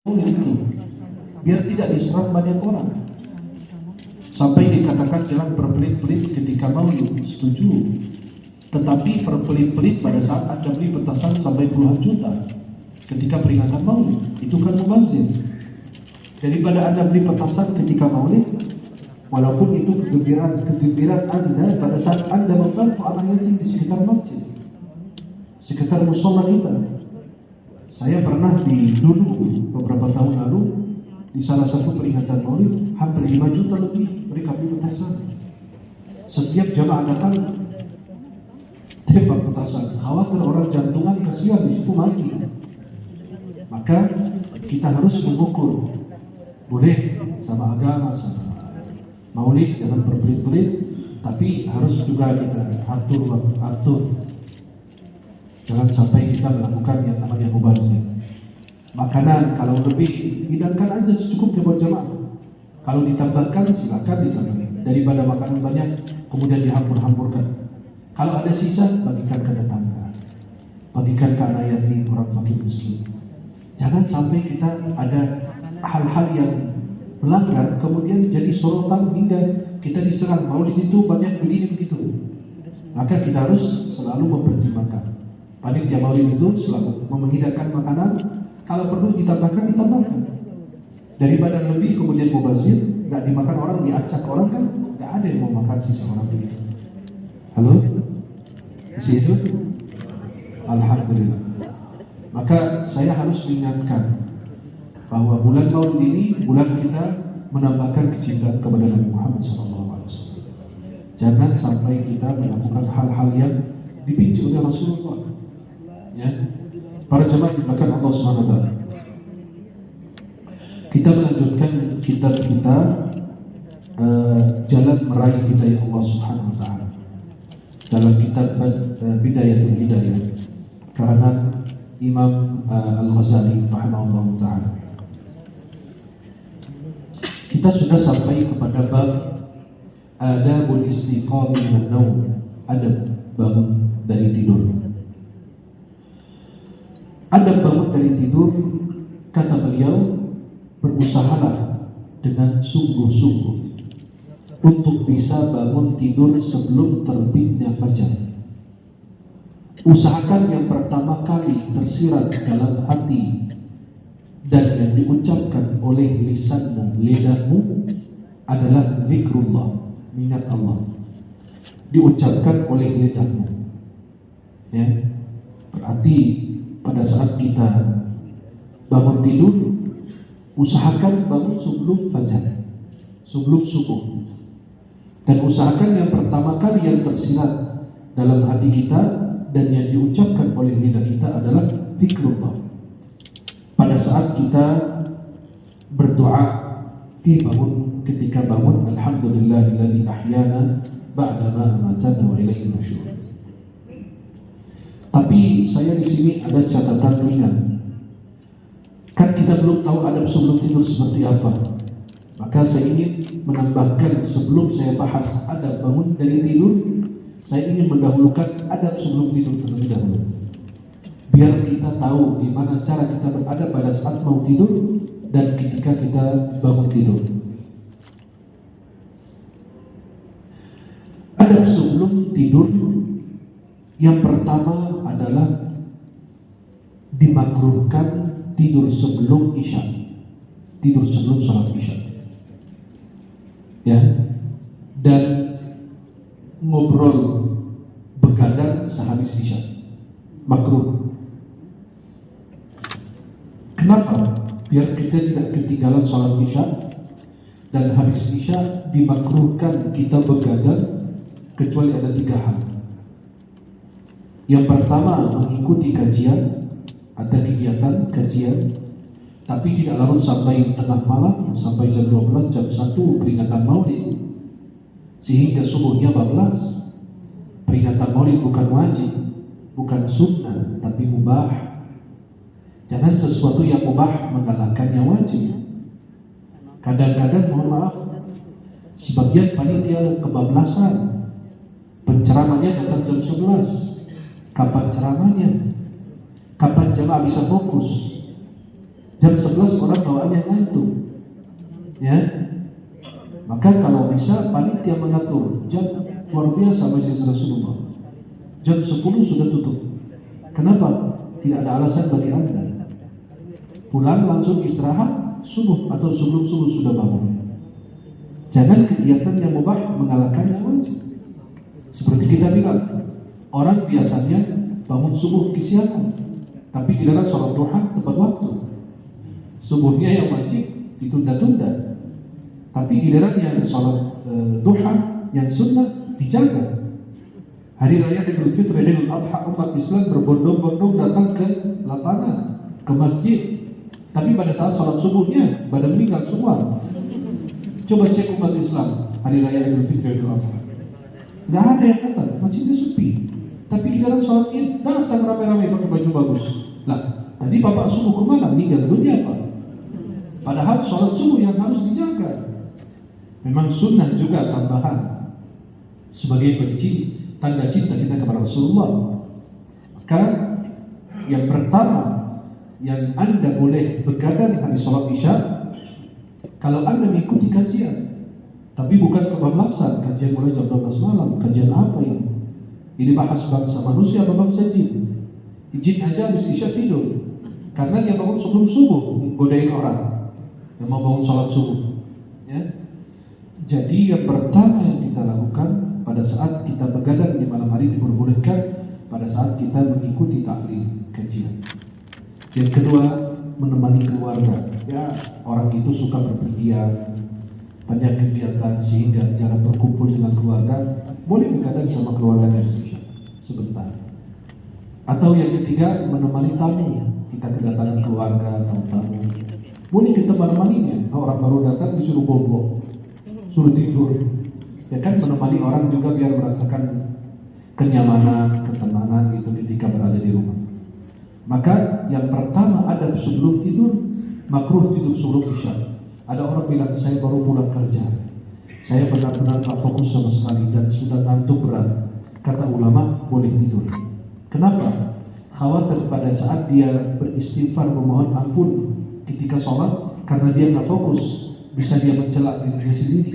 itu biar tidak diserang banyak orang. Sampai dikatakan jangan berpelit-pelit ketika maulid, setuju. Tetapi berpelit-pelit pada saat Anda beli petasan sampai puluhan juta ketika peringatan maulid, itu kan mubazir. Daripada Anda beli petasan ketika maulid, walaupun itu kegembiraan Anda pada saat Anda membantu anak yatim di sekitar masjid, sekitar musola kita. Saya pernah dulu beberapa tahun lalu di salah satu peringatan maulid, hampir 5 juta lebih mereka beli petasan. Setiap jamaah datang tembak petasan, khawatir orang jantungan kasihan di situ mati. Maka kita harus mengukur, boleh sama agama, sama maulid jangan berbelit-belit, tapi harus juga kita atur. Jangan sampai kita melakukan yang namanya mubazir. Makanan kalau lebih, hidangkan aja secukupnya buat jamaah. Kalau ditambahkan silakan ditambahkan. Daripada makanan banyak kemudian dihambur-hamburkan. Kalau ada sisa, bagikan ke tetangga, bagikan ke anak yatim, orang fakir miskin. Jangan sampai kita ada hal-hal yang melanggar kemudian jadi sorotan hingga kita diserang. Maulid itu banyak begini begitu. Maka kita harus selalu mempertimbangkan. Panitia maulid itu selalu menghidangkan makanan. Kalau perlu ditambahkan. Daripada lebih kemudian mubazir, nggak dimakan orang, diacak orang, kan nggak ada yang mau makan sisa orang begitu. Halo? Di situ? Alhamdulillah. Maka saya harus mengingatkan bahwa bulan Maulid ini bulan kita menambahkan kecintaan kepada Nabi Muhammad SAW. Jangan sampai kita melakukan hal-hal yang dipicu oleh Rasulullah. Ya, para jemaah dimuliakan Allah SWT. Kita melanjutkan kitab kita Jalan Meraih Hidayah Allah Subhanahu Wa Taala dalam kitab Bidayatul Hidayah karangan Imam Al-Ghazali rahimahullah taala. Kita sudah sampai kepada bab adabul istiqamah minan naum, adab bangun dari tidur. Adab bangun dari tidur, kata beliau, berusahalah dengan sungguh-sungguh untuk bisa bangun tidur sebelum terbitnya fajar. Usahakan yang pertama kali tersirat dalam hati dan yang diucapkan oleh lisanmu, lidahmu adalah zikrullah, ingat Allah. Diucapkan oleh lidahmu. Ya. Berarti pada saat kita bangun tidur, usahakan bangun sebelum fajar, sebelum subuh. Dan usahakan yang pertama kali yang tersirat dalam hati kita dan yang diucapkan oleh lidah kita adalah zikrullah. Pada saat kita berdoa ketika bangun, alhamdulillahilladzi ahyana ba'da ma amatana wa ilaihi nusyur. Tapi saya di sini ada catatan ringan. Kan kita belum tahu adab sebelum tidur seperti apa. Maka saya ingin menambahkan sebelum saya bahas adab bangun dari tidur, saya ingin mendahulukan adab sebelum tidur terlebih dahulu. Biar kita tahu di mana cara kita beradab pada saat mau tidur dan ketika kita bangun tidur. Adab sebelum tidur yang pertama adalah dimakruhkan tidur sebelum isya, tidur sebelum sholat isya. Ya, dan ngobrol begadang sehabis isya makruh. Kenapa? Biar kita tidak ketinggalan sholat isya, dan habis isya dimakruhkan kita begadang kecuali ada 3 hal. Yang pertama, mengikuti kajian, ada kegiatan kajian, tapi tidak larut sampai tengah malam, sampai jam 12, jam 1 peringatan maulid sehingga subuhnya bablas. Peringatan maulid bukan wajib, bukan sunnah, tapi mubah. Jangan sesuatu yang mubah menggalakkannya wajib. Kadang-kadang mohon maaf, sebagian panitia kebablasan, penceramahnya datang jam 11. Kapan ceramahnya? Kapan jemaah bisa fokus? Jam 11 orang orang yang ngantuk. Ya, maka kalau bisa panitia mengatur jam luar biasa majelis Rasulullah. Jam 10 sudah tutup. Kenapa? Tidak ada alasan bagi Anda. Pulang langsung istirahat subuh atau sebelum subuh sudah bangun. Jangan kegiatan yang mubah mengalahkan yang wajib. Seperti kita bilang, orang biasanya bangun subuh kesiangan, tapi giliran sholat duha tepat waktu. Subuhnya yang wajib ditunda-tunda, tapi giliran yang sholat duha yang sunnah dijaga. Hari raya Idul Fitri, Idul Adha, umat Islam berbondong-bondong datang ke lapangan, ke masjid. Tapi pada saat sholat subuhnya pada meninggal semua. Coba cek umat Islam hari raya Idul Fitri, Idul Adha. Nggak ada yang datang, masjidnya sepi. Tapi giliran sholat Id datang ramai-ramai pakai baju bagus. Lah, tadi bapak subuh kemana? Meninggal dunia apa? Padahal sholat subuh yang harus dijaga. Memang sunnah juga tambahan sebagai benci tanda cinta kita kepada Rasulullah. Maka yang pertama yang Anda boleh begadang hari sholat Isya kalau Anda mengikuti kajian, tapi bukan kebablasan. Kajian mulai jam 12 malam. Kajian apa ini? Ini bahas bangsa manusia atau bangsa jin? Jin aja habis Isya tidur karena dia bangun sebelum subuh, godain orang yang mau bangun sholat subuh. Ya. Jadi yang pertama yang kita lakukan pada saat kita begadang di malam hari diperbolehkan pada saat kita mengikuti taklim kajian. Yang kedua, menemani keluarga. Ya, orang itu suka berpergian, banyak kegiatan sehingga jarang berkumpul dengan keluarga. Boleh begadang sama keluarga sebentar. Atau yang ketiga, menemani tamu. Kita kedatangan keluarga, tamu-tamu. Boleh kita menemaninya. Orang baru datang disuruh bobo, suruh tidur. Ya kan, menemani orang juga biar merasakan kenyamanan, ketenangan itu ketika berada di rumah. Maka yang pertama adab sebelum tidur, makruh tidur sebelum Isya. Ada orang bilang, saya baru pulang kerja, saya benar-benar tak fokus sama sekali dan sudah ngantuk berat. Kata ulama, boleh tidur. Kenapa? Khawatir pada saat dia beristighfar memohon ampun ketika sholat, karena dia tak fokus, bisa dia mencela dirinya sendiri.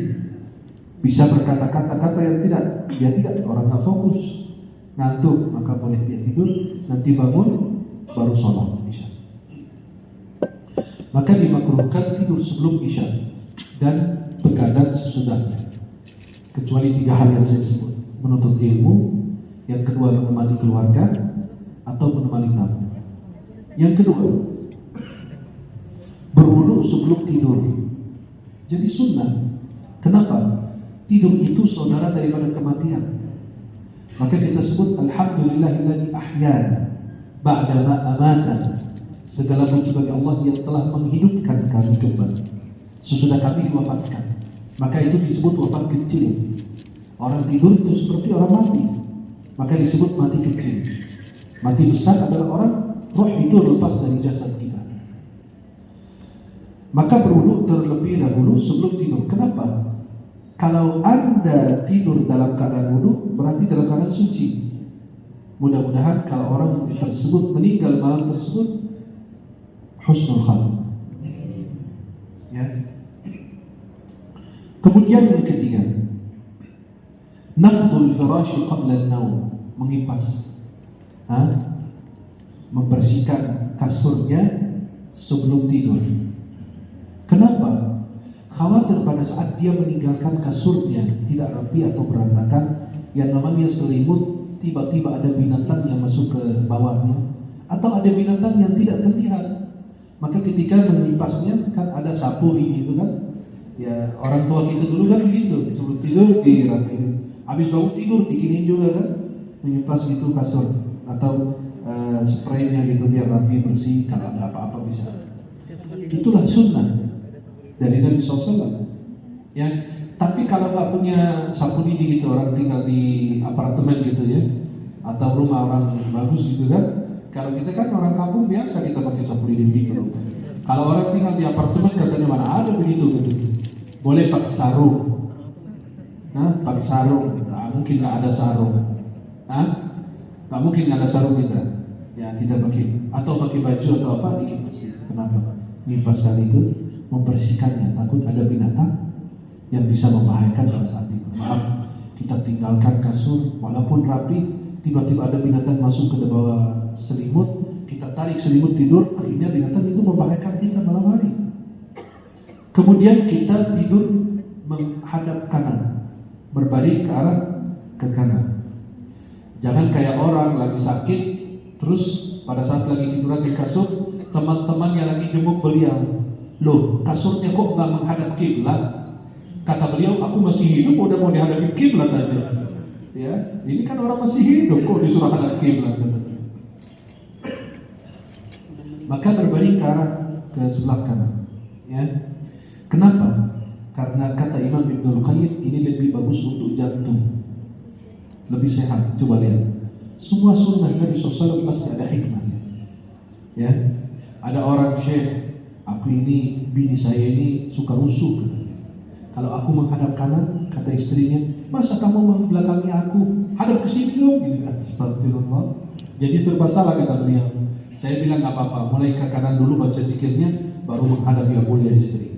Bisa berkata-kata yang dia tidak, orang tak fokus, ngantuk, maka boleh dia tidur, nanti bangun, baru sholat Isya. Maka dimakruhkan tidur sebelum Isya dan begadang sesudahnya. Kecuali 3 hal yang saya sebut: menuntut ilmu, yang kedua menemani keluarga, atau menemani tamu. Yang kedua, berwudu sebelum tidur. Jadi sunnah. Kenapa? Tidur itu saudara daripada kematian. Maka kita sebut alhamdulillahilladzi ahyana ba'da ma amatana. Segala puji bagi Allah yang telah menghidupkan kami kembali sesudah kami diwafatkan. Maka itu disebut wafat kecil. Orang tidur itu seperti orang mati, maka disebut mati kecil. Mati besar adalah orang roh itu lepas dari jasad kita. Maka berwudu terlebih dahulu sebelum tidur. Kenapa? Kalau Anda tidur dalam keadaan wudu, berarti dalam keadaan suci. Mudah-mudahan kalau orang tersebut meninggal malam tersebut husnul khatimah. Ya. Kemudian yang ketiga, nafdul firashi qabla an-naum, mengipas, membersihkan kasurnya sebelum tidur. Kenapa? Khawatir pada saat dia meninggalkan kasurnya tidak rapi atau berantakan, yang namanya selimut, tiba-tiba ada binatang yang masuk ke bawahnya, atau ada binatang yang tidak terlihat. Maka ketika menipasnya kan ada sapu gitu kan. Ya, orang tua kita dulu kan begitu, sebelum tidur dirapiin, habis bangun tidur dikinin juga kan, menyipas gitu kasur atau spraynya gitu biar rapi bersih, kalau ada apa-apa bisa. Itulah sunnah dari Nabi SAW. Ya, tapi kalau nggak punya sapu lidi gitu, orang tinggal di apartemen gitu ya, atau rumah orang bagus gitu kan. Kalau kita kan orang kampung biasa kita pakai sapu lidi gitu. Kalau orang tinggal di apartemen katanya mana ada begitu gitu. Boleh pakai sarung. Pakai sarung. Nah, mungkin nggak ada sarung. Nggak mungkin nggak ada sarung kita. Ya kita pakai atau pakai baju atau apa dikit. Kenapa? Nipasan itu membersihkannya, takut ada binatang yang bisa membahayakan pada saat itu. Maaf, kita tinggalkan kasur walaupun rapi, tiba-tiba ada binatang masuk ke bawah selimut, kita tarik selimut tidur, akhirnya binatang itu membahayakan kita malam hari. Kemudian kita tidur menghadap kanan, berbaring ke kanan. Jangan kayak orang lagi sakit, terus pada saat lagi tiduran di kasur, teman-teman yang lagi jenguk beliau, loh kasurnya kok nggak menghadap kiblat? Kata beliau, aku masih hidup udah mau dihadapi kiblat aja. Ya, ini kan orang masih hidup kok disuruh hadap kiblat. Maka berbaring ke sebelah kanan. Ya, kenapa? Karena kata Imam Ibnul Qayyim ini lebih bagus untuk jantung, lebih sehat. Coba lihat, semua sunnah Nabi SAW pasti ada hikmahnya. Ya, ada orang syekh, aku ini bini saya ini suka rusuh. Kalau aku menghadap kanan, kata istrinya, masa kamu membelakangi aku? Hadap ke sini dong. Astagfirullah. Jadi serba salah kata beliau. Saya bilang nggak apa-apa, mulai ke kanan dulu baca zikirnya, baru menghadap yang mulia istri.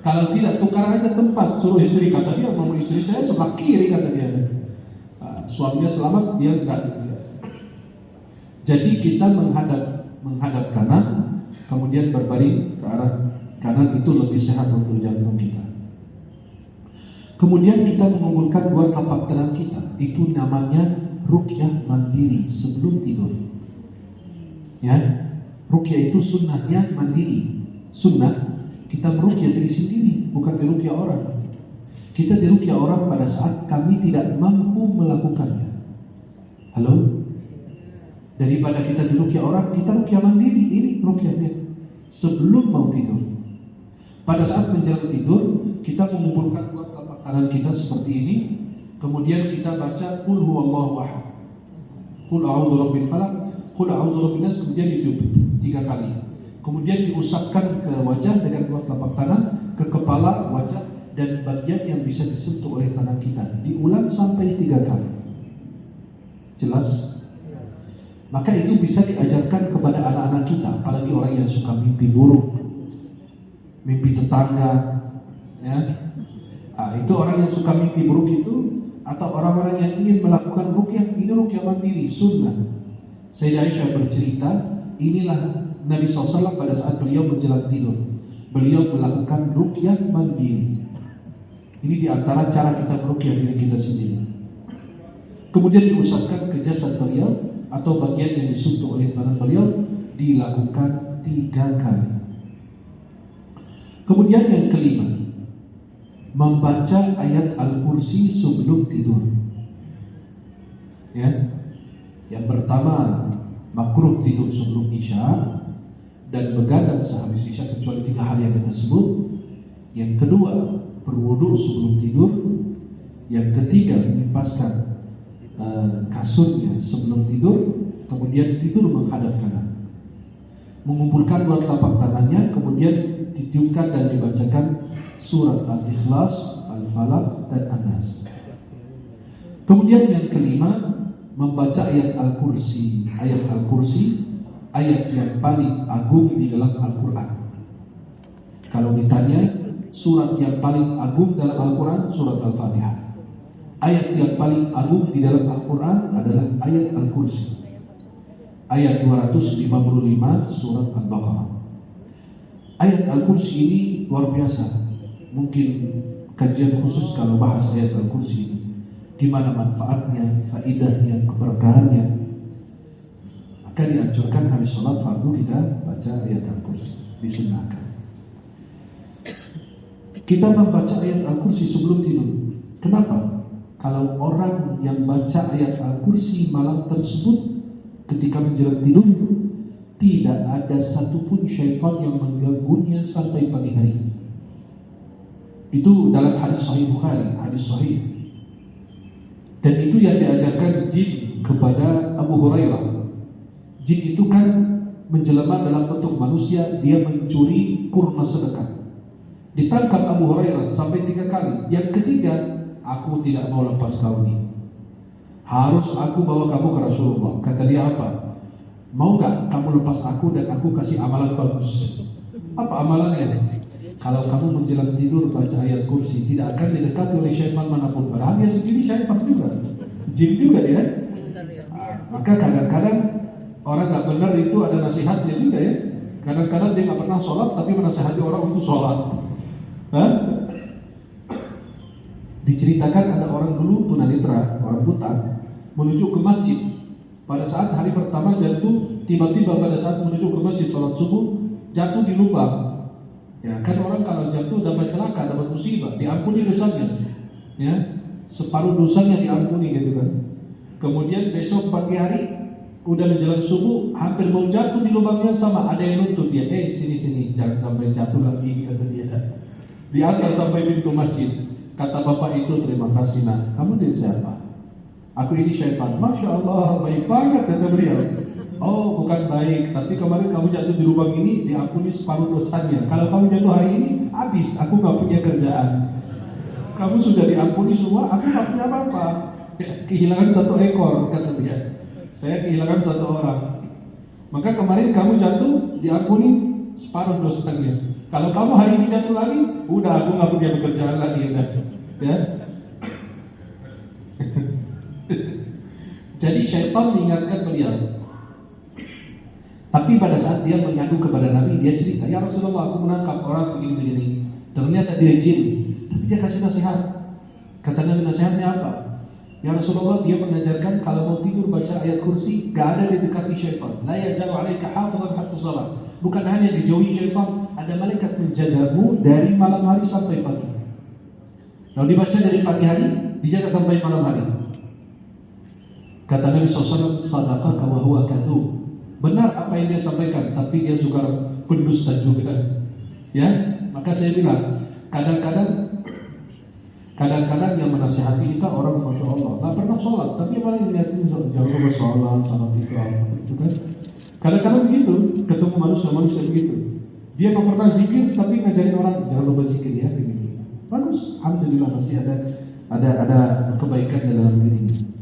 Kalau tidak, tukar aja tempat, suruh istri. Kata dia, mau istri saya sebelah kiri, kata dia. Suaminya selamat, dia enggak. Jadi kita menghadap kanan, kemudian berbaring ke arah kanan, itu lebih sehat untuk jantung kita. Kemudian kita mengumpulkan dua telapak tangan kita, itu namanya ruqyah mandiri sebelum tidur. Ya, ruqyah itu sunnahnya mandiri. Sunnah kita meruqyah diri sendiri, bukan diruqyah orang. Kita diruqyah orang pada saat kami tidak mampu melakukannya. Halo? Daripada kita diruqyah orang, kita ruqyah mandiri. Ini ruqyahnya sebelum mau tidur. Pada saat menjelang tidur, kita mengumpulkan dua telapak tangan kita seperti ini. Kemudian kita baca Qul huwallahu ahad, Qul a'udzu birabbil falaq, Qul a'udzu birabbin nas, kemudian ditiup 3 kali. Kemudian diusapkan ke wajah dengan dua telapak tangan, ke kepala, wajah, dan bagian yang bisa disentuh oleh tangan kita. Diulang sampai 3 kali. Jelas? Maka itu bisa diajarkan kepada anak-anak kita, apalagi orang yang suka mimpi buruk, mimpi tetangga, ya. Itu orang yang suka mimpi buruk itu, atau orang-orang yang ingin melakukan ruqyah, ini ruqyah mandiri, sunnah. Sayyidah Aisyah bercerita, inilah Nabi SAW pada saat beliau menjelang tidur, beliau melakukan ruqyah mandiri. Ini diantara cara kita meruqyah diri kita sendiri. Kemudian diusapkan ke jasad beliau atau bagian yang disentuh oleh tangan beliau, dilakukan 3 kali. Kemudian yang kelima, membaca ayat Al-Kursi sebelum tidur. Ya. Yang pertama, makruh tidur sebelum Isya dan begadang sehabis Isya kecuali 3 hal yang kita sebut. Yang kedua, berwudu sebelum tidur. Yang ketiga, menipaskan kasurnya sebelum tidur. Kemudian tidur menghadap kanan. Mengumpulkan dua telapak tangannya, kemudian ditiupkan dan dibacakan surat Al-Ikhlas, Al-Falaq, dan An-Nas. Kemudian yang kelima, membaca ayat Al-Kursi. Ayat Al-Kursi, ayat yang paling agung di dalam Al-Quran. Kalau ditanya, surat yang paling agung dalam Al-Quran, surat Al-Fatihah. Ayat yang paling agung di dalam Al-Quran adalah ayat Al-Kursi. Ayat 255 surat Al-Baqarah. Ayat Al-Kursi ini luar biasa. Mungkin kajian khusus kalau bahas ayat Al-Kursi ini. Di mana manfaatnya, faidahnya, keberkahannya. Maka dianjurkan habis sholat fardu kita baca ayat Al-Kursi. Disunahkan. Kita membaca ayat Al-Kursi sebelum tidur. Kenapa? Kalau orang yang baca ayat Al-Kursi malam tersebut ketika menjelang tidur, tidak ada satupun syaitan yang mengganggunya sampai pagi hari. Itu dalam hadis Sahih Bukhari, hadis Sahih. Dan itu yang diajarkan jin kepada Abu Hurairah. Jin itu kan menjelma dalam bentuk manusia, dia mencuri kurma sedekah. Ditangkap Abu Hurairah sampai 3 kali. Yang ketiga, aku tidak mau lepas kau ini. Harus aku bawa kamu ke Rasulullah. Kata dia apa? Mau gak kamu lepas aku dan aku kasih amalan bagus? Apa amalannya? Kalau kamu menjelang tidur baca ayat kursi, tidak akan didekati oleh syaitan manapun. Padahal dia sendiri syaitan juga, jin juga dia. Maka kadang-kadang orang nggak benar itu ada nasihatnya juga ya. Kadang-kadang dia nggak pernah sholat tapi menasihati orang untuk sholat. Diceritakan ada orang dulu tunanetra, orang buta, menuju ke masjid. Pada saat hari pertama jatuh, tiba-tiba pada saat menuju ke masjid sholat subuh, jatuh di lubang. Ya kan orang kalau jatuh dapat celaka, dapat musibah, diampuni dosanya. Ya, separuh dosanya diampuni gitu kan. Kemudian besok pagi hari udah menjelang subuh, hampir mau jatuh di lubang yang sama, ada yang nuntut dia, sini jangan sampai jatuh lagi, kata dia. Diantar sampai pintu masjid. Kata bapak itu, terima kasih nak. Kamu dari siapa? Aku ini syaitan. Masya Allah, baik banget kata beliau. Oh bukan baik, tapi kemarin kamu jatuh di lubang ini diampuni separuh dosanya. Kalau kamu jatuh hari ini, habis. Aku gak punya kerjaan. Kamu sudah diampuni semua, aku gak punya apa-apa. Kehilangan 1 ekor kata dia. Saya kehilangan 1 orang. Maka kemarin kamu jatuh diampuni separuh dosanya. Kalau kamu hari ini jatuh lagi, udah aku gak punya pekerjaan lagi udah. Ya. Jadi syaitan mengingatkan beliau. Tapi pada saat dia mengadu kepada Nabi, dia cerita, ya Rasulullah, aku menangkap orang begini-begini. Ternyata dia jin. Tapi dia kasih nasihat. Kata Nabi, nasihatnya apa? Ya Rasulullah, dia mengajarkan kalau mau tidur baca ayat kursi, gak ada didekati syaitan. La yazalu alaika hafizan hatta salat. Bukan hanya dijauhi syaitan, ada malaikat menjagamu dari malam hari sampai pagi. Kalau dibaca dari pagi hari, dijaga sampai malam hari. Kata Nabi SAW, sadaqaka wa huwa kadhub. Benar apa yang dia sampaikan, tapi dia juga pendusta juga. Ya, maka saya bilang, kadang-kadang yang menasihati kita orang masya Allah, nggak pernah sholat, tapi yang paling lihatin jangan lupa sholat, salat itu apa, itu kan. Kadang-kadang begitu, ketemu manusia begitu. Dia nggak pernah zikir, tapi ngajarin orang jangan lupa zikir ya, begini. Bagus, alhamdulillah masih ada kebaikan dalam diri.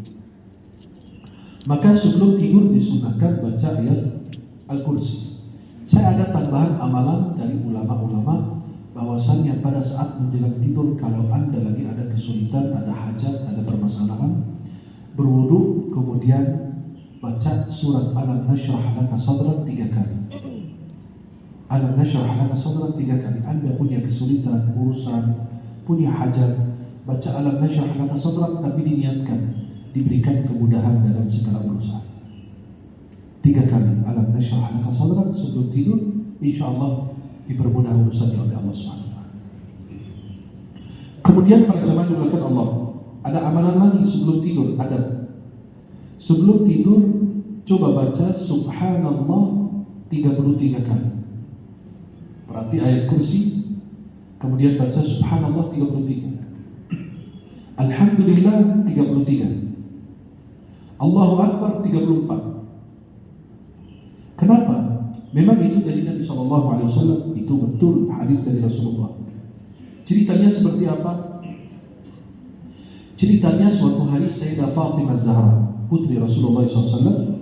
Maka sebelum tidur disunahkan baca ayat Al-Kursi. Saya ada tambahan amalan dari ulama-ulama bahwasannya pada saat menjelang tidur, kalau Anda lagi ada kesulitan, ada hajat, ada permasalahan, berwudu kemudian baca surat Alam Nashrah Laka Sadrak 3 kali. Alam Nashrah Laka Sadrak 3 kali. Anda punya kesulitan, urusan, punya hajat, baca Alam Nashrah Laka Sadrak, tapi diniatkan diberikan kemudahan dalam segala urusan. 3 kali Alam Nashrah Laka Sadrak sebelum tidur, insyaallah dipermudah urusannya oleh Allah SWT. Kemudian para jemaah dimuliakan Allah, ada amalan lagi sebelum tidur. Sebelum tidur coba baca Subhanallah 33 kali. Berarti ayat kursi, kemudian baca Subhanallah 33, Alhamdulillah 33, Allahu Akbar 34. Kenapa? Memang itu dari Nabi SAW, itu betul hadis dari Rasulullah. Ceritanya seperti apa? Ceritanya suatu hari Sayyidah Fatimah Zahra, putri Rasulullah SAW,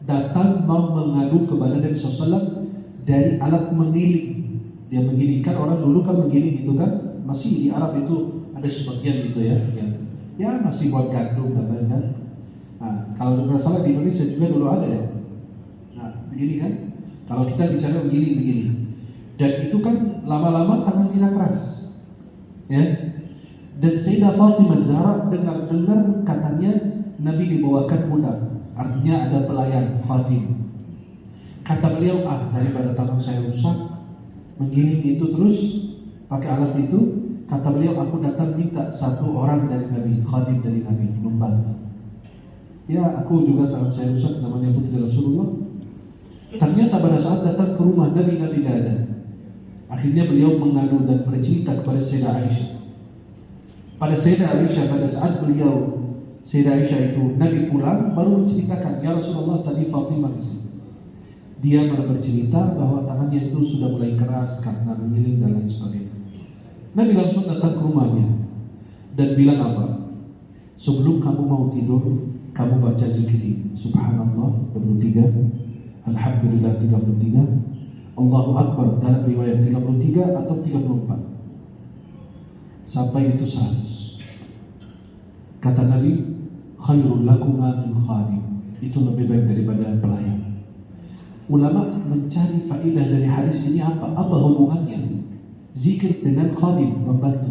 datang mau mengadu kepada Nabi SAW dari alat menggiling. Dia menggilingkan, orang dulu kan menggiling gitu kan, masih di Arab itu ada sebagian gitu ya, masih buat gandum dan lain-lain. Nah, kalau tidak salah di Indonesia juga dulu ada ya. Nah, begini kan, kalau kita bicara begini, dan itu kan lama-lama tangan kita keras, ya. Dan Sayyidah Fatimah Zahra dengar katanya Nabi dibawakan budak, artinya ada pelayan khadim. Kata beliau, daripada tangan saya rusak menggiling itu terus pakai alat itu, kata beliau, aku datang minta 1 orang dari Nabi, khadim dari Nabi, membantu. Ya, aku juga tangan saya rusak, namanya putri Rasulullah. Ternyata pada saat datang ke rumah Nabi tidak ada. Akhirnya beliau mengadu dan bercerita kepada Sayyidah Aisyah. Pada Sayyidah Aisyah, pada saat Sayyidah Aisyah itu Nabi pulang, baru menceritakan, ya Rasulullah tadi Fatimah di sini. Dia bercerita bahwa tangannya itu sudah mulai keras karena menggiling dan lain sebagainya. Nabi langsung datang ke rumahnya dan bilang apa? Sebelum kamu mau tidur, kamu baca zikir ini. Subhanallah 23, Alhamdulillah 33, Allahu Akbar dalam riwayat 33 atau 34 sampai itu 100. Kata Nabi, khairul lakuma min khadim, itu lebih baik daripada pelayan. Ulama mencari faedah dari hadis ini apa? Apa hubungannya zikir dengan khadim, pembantu?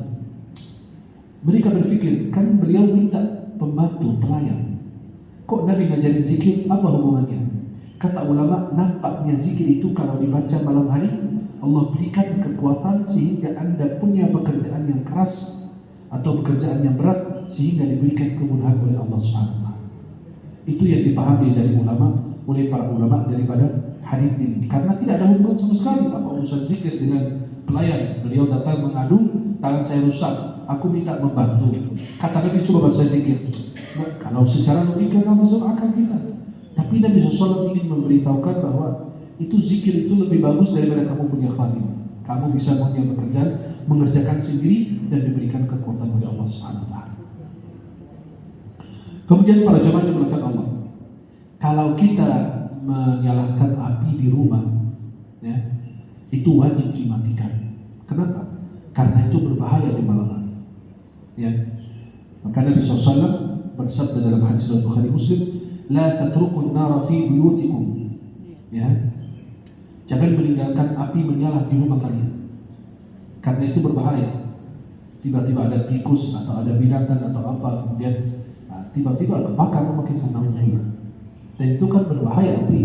Mereka berpikir, kan beliau minta pembantu, pelayan. Kok Nabi ngajarin zikir? Apa hubungannya? Kata ulama, nampaknya zikir itu kalau dibaca malam hari, Allah berikan kekuatan sehingga Anda punya pekerjaan yang keras atau pekerjaan yang berat, sehingga diberikan kemudahan oleh Allah SWT. Itu yang dipahami dari ulama, oleh para ulama daripada hadis ini. Karena tidak ada hubungan sama sekali apa urusan zikir dengan pelayan. Beliau datang mengadu, tangan saya rusak, aku minta membantu. Kata Nabi, coba baca zikir. Nah, kalau secara logika nggak masuk akal kita. Tapi Nabi SAW ingin memberitahukan bahwa itu zikir itu lebih bagus daripada kamu punya khadim. Kamu bisa punya pekerjaan, mengerjakan sendiri dan diberikan kekuatan oleh Allah SWT. Kemudian para jemaah yang dimuliakan Allah, kalau kita menyalakan api di rumah, ya, itu wajib dimatikan. Kenapa? Karena itu berbahaya di malam hari. Ya. Maka Nabi SAW bersabda dalam hadis Bukhari Muslim, la tatrukun nara fi buyutikum. Ya. Jangan meninggalkan api menyala di rumah kalian. Karena itu berbahaya. Tiba-tiba ada tikus atau ada binatang atau apa, kemudian tiba-tiba kebakar makin senang juga. Dan itu kan berbahaya api.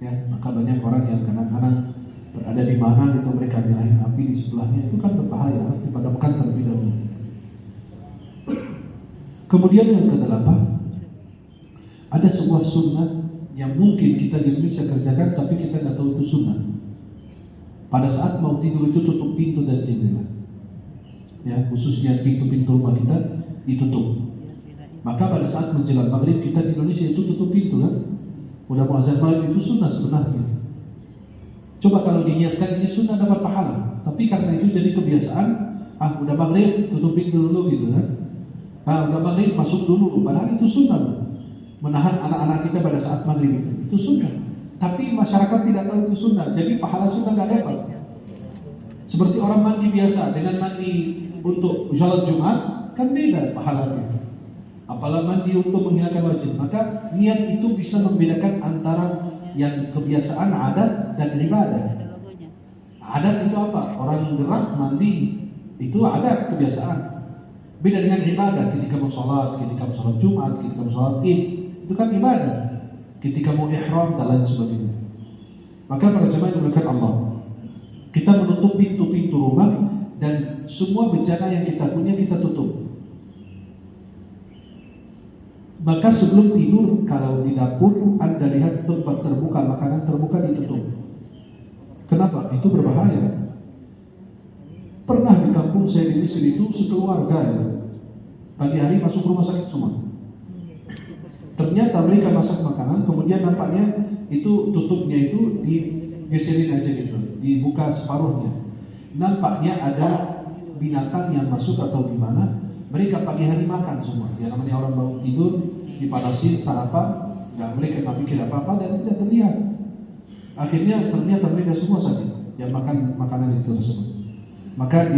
Ya, maka banyak orang yang kadang-kadang berada di mana itu mereka nyalain api di sebelahnya, itu kan berbahaya, dipadamkan terlebih dahulu. Kemudian yang ke-8, ada sebuah sunnah yang mungkin kita di Indonesia kerjakan tapi kita nggak tahu itu sunnah. Pada saat mau tidur itu tutup pintu dan jendela. Ya, khususnya pintu-pintu rumah kita ditutup. Maka pada saat menjelang maghrib kita di Indonesia itu tutup pintu kan. Udah mau azan maghrib itu sunnah sebenarnya. Coba kalau diniatkan ini sunnah dapat pahala. Tapi karena itu jadi kebiasaan, udah maghrib tutup pintu dulu gitu kan. Udah maghrib masuk dulu. Padahal itu sunnah. Menahan anak-anak kita pada saat maghrib itu sunnah. Tapi masyarakat tidak tahu itu sunnah. Jadi pahala sunnah nggak dapat. Seperti orang mandi biasa dengan mandi untuk sholat Jumat kan beda pahalanya. Apalagi mandi untuk menghilangkan wajib. Maka niat itu bisa membedakan antara yang kebiasaan adat dan ibadah. Adat itu apa? Orang gerak mandi itu adat kebiasaan. Beda dengan ibadah. Ketika mau sholat Jumat, ketika mau sholat Id, itu kan ibadah. Ketika mau ihram dan lain sebagainya. Maka para jemaah yang dimuliakan Allah, kita menutup pintu-pintu rumah dan semua bencana yang kita punya kita tutup. Maka sebelum tidur, kalau di dapur Anda lihat tempat terbuka, makanan terbuka ditutup. Kenapa? Itu berbahaya. Pernah di kampung saya di sini itu sekeluarga ya. Pagi hari masuk rumah sakit semua. Ternyata mereka masak makanan, kemudian nampaknya itu tutupnya itu digeserin aja gitu, dibuka separuhnya. Nampaknya ada binatang yang masuk atau gimana. Mereka pagi hari makan semua. Ya namanya orang baru tidur, dipanasin sarapan, mereka nggak pikir apa-apa dan tidak terlihat. Akhirnya ternyata mereka semua sakit yang makan makanan itu tersebut. Maka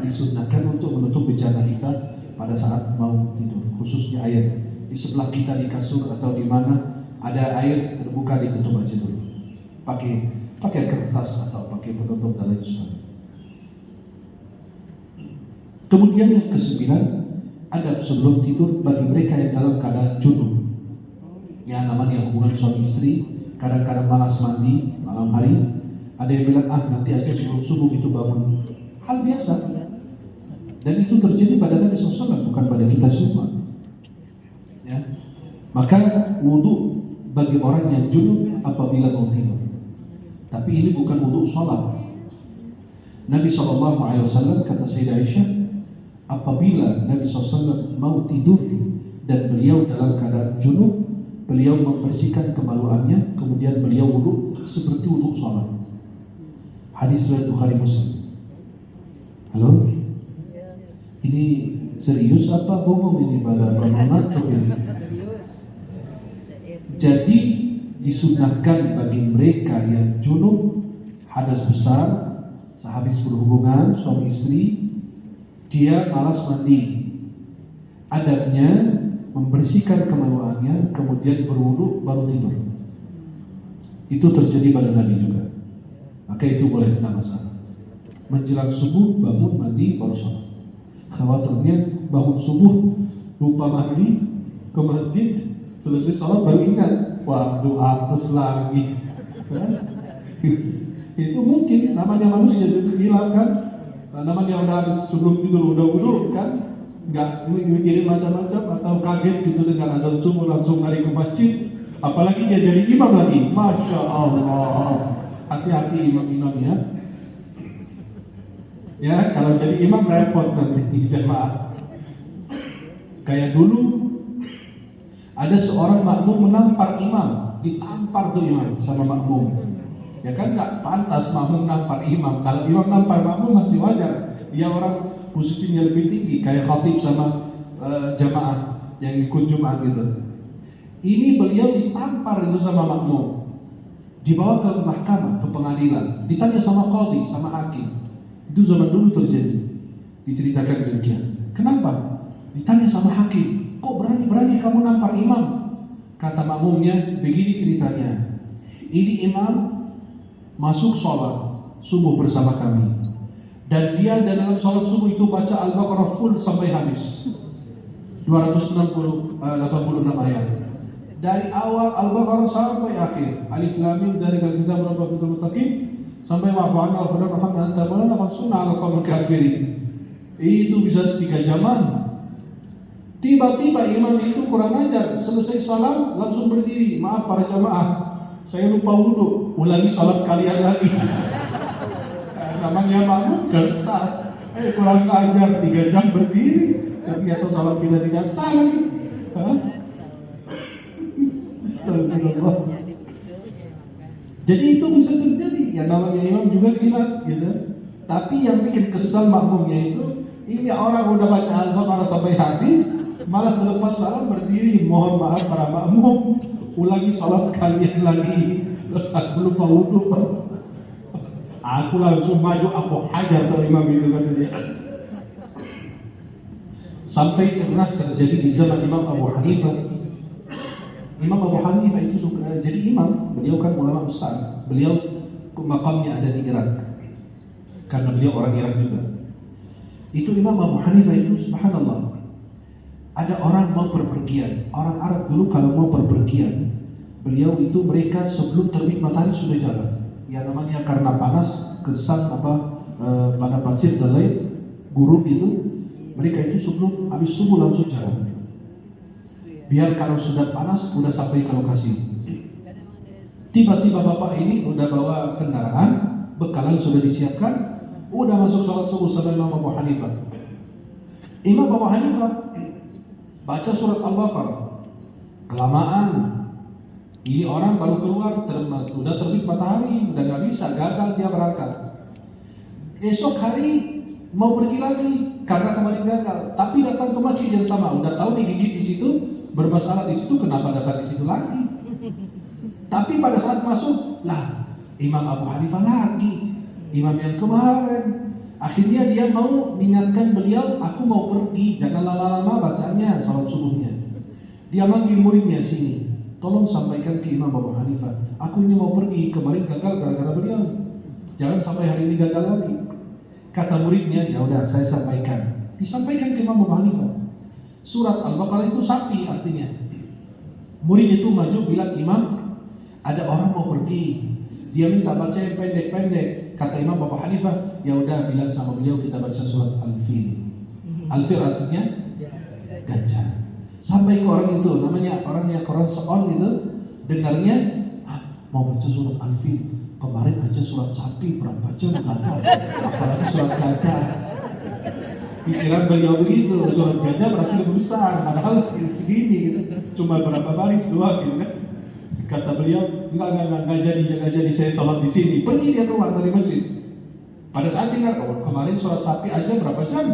disunahkan untuk menutup bencana kita pada saat mau tidur, khususnya air. Di sebelah kita di kasur atau di mana ada air terbuka ditutup aja dulu. Pakai kertas atau pakai penutup dan lain sebagainya. Kemudian yang ke-9, adab sebelum tidur bagi mereka yang dalam keadaan junub. Ya namanya hubungan suami istri, kadang-kadang malas mandi malam hari. Ada yang bilang nanti aja sebelum subuh itu bangun. Hal biasa. Dan itu terjadi pada Nabi SAW, bukan pada kita semua. Ya. Maka wudu bagi orang yang junub apabila mau tidur. Tapi ini bukan wudu sholat. Nabi SAW kata Sayyidah Aisyah, apabila Nabi SAW mau tidur dan beliau dalam keadaan junub, beliau membersihkan kemaluannya, kemudian beliau wudu seperti wudu sholat. Hadis riwayat Bukhari Muslim. Halo? Ini serius apa bohong ini pada penonton ini? Jadi disunahkan bagi mereka yang junub hadas besar, sehabis berhubungan suami istri, dia malas mandi. Adabnya membersihkan kemaluannya, kemudian berwudu baru tidur. Itu terjadi pada Nabi juga. Maka itu boleh, tidak masalah. Menjelang subuh bangun mandi baru sholat. Khawatirnya bangun subuh lupa mandi, ke masjid, selesai sholat baru ingat, wah doa terus lagi. Itu mungkin, namanya manusia itu hilang kan. Namanya udah habis sebelum tidur udah wudu kan, nggak mikirin macam-macam atau kaget gitu dengan azan subuh langsung lari ke masjid. Apalagi dia jadi imam lagi, masya Allah. Hati-hati imam-imam ya. Ya, kalau jadi imam repot nanti jemaah. Kayak dulu ada seorang makmum menampar imam, ditampar tuh imam sama makmum. Ya kan nggak pantas makmum nampar imam. Kalau imam nampar makmum masih wajar. Dia orang posisinya lebih tinggi, kayak khatib sama jamaah yang ikut Jumat gitu. Ini beliau ditampar itu sama makmum, dibawa ke mahkamah, ke pengadilan, ditanya sama qadhi, sama hakim. Itu zaman dulu terjadi, diceritakan demikian. Kenapa? Ditanya sama hakim, kok berani-berani kamu nampar imam? Kata makmumnya, begini ceritanya. Ini imam masuk sholat subuh bersama kami, dan dia dalam sholat subuh itu baca Al-Baqarah full sampai habis, 286 ayat. Dari awal Al-Baqarah sampai akhir, Alif Lam Mim dzalikal kitabul la raiba fihi muttaqin, sampai wa'fa'na wa anta malana fansurna 'alal qaumil kafirin. Itu bisa 3 jaman. Tiba-tiba imam itu kurang ajar, selesai salat langsung berdiri, maaf para jamaah, saya lupa wudu, ulangi salat kalian lagi. Namanya makmum kesal, kurang ajar, 3 jam berdiri, tapi atau salat kita tidak sah lagi. Jadi itu bisa terjadi. Yang namanya imam juga gila, gitu. Tapi yang bikin kesal makmumnya itu, ini orang udah baca Al-Baqarah sampai habis, malah selepas salam berdiri, mohon maaf para makmum, ulangi salat kalian lagi. Aku lupa wudu. Aku langsung maju, aku hajar tuh imam itu kan dia. Sampai pernah terjadi di zaman Imam Abu Hanifah. Imam Abu Hanifah itu jadi imam, beliau kan ulama besar. Beliau makamnya ada di Irak, karena beliau orang Irak juga. Itu Imam Abu Hanifah itu subhanallah, ada orang mau berpergian. Orang Arab dulu kalau mau berpergian, beliau itu mereka sebelum terbit matahari sudah jalan. Ya namanya karena panas, kesan pada pasir dan lain, gurun itu, mereka itu sebelum habis subuh langsung jalan. Biar kalau sudah panas, sudah sampai ke lokasi. Tiba-tiba bapak ini udah bawa kendaraan, bekalan sudah disiapkan, udah masuk sholat subuh sama Imam Abu Hanifah. Imam Abu Hanifah baca surat Al-Baqarah, kelamaan. Ini orang baru keluar, sudah terbit matahari, udah nggak bisa, gagal dia berangkat. Esok hari mau pergi lagi karena kemarin gagal, tapi datang ke masjid yang sama, udah tahu digigit di situ, bermasalah di situ, kenapa datang di situ lagi? Tapi pada saat masuk, lah Imam Abu Hanifah lagi, imam yang kemarin. Akhirnya dia mau mengingatkan beliau, aku mau pergi, jangan lama-lama bacanya salat subuhnya. Dia manggil muridnya, sini, tolong sampaikan ke Imam Abu Hanifah, aku ini mau pergi, kemarin gagal gara-gara beliau, jangan sampai hari ini gagal lagi. Kata muridnya, ya udah saya sampaikan. Disampaikan ke Imam Abu Hanifah. Surat Al-Baqarah itu sapi artinya. Murid itu maju bilang, Imam, ada orang mau pergi, dia minta baca yang pendek-pendek. Kata Imam Abu Hanifah, ya udah bilang sama beliau kita baca surat Al-Fil. Al-Fil artinya gajah. Sampai ke orang itu, namanya orangnya orang seon itu, dengarnya, mau baca surat Al-Fil. Kemarin aja surat sapi berapa jam gagal, apalagi surat gajah. Pikiran beliau begitu, surat gajah berarti lebih besar, padahal segini gitu, cuma berapa baris doang gitu kan. Kata beliau, enggak jadi saya sholat di sini. Pergi dia keluar dari masjid. Pada saat dengar, oh kemarin surat sapi aja berapa jam,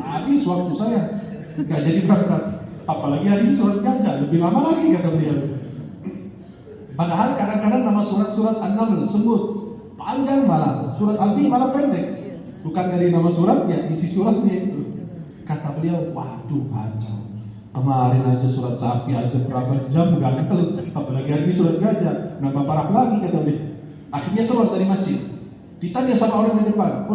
habis waktu saya, enggak jadi berangkat. Apalagi hari ini surat gajah, lebih lama lagi kata beliau. Padahal kadang-kadang nama surat-surat An-Naml, semut, panjang malah. Surat Al-Fil malah pendek. Bukan dari nama suratnya, isi suratnya itu. Kata beliau, waduh kacau. Kemarin aja surat sapi aja berapa jam gagal, apalagi hari ini surat gajah, nambah parah lagi kata dia. Akhirnya keluar dari masjid. Ditanya sama orang di depan,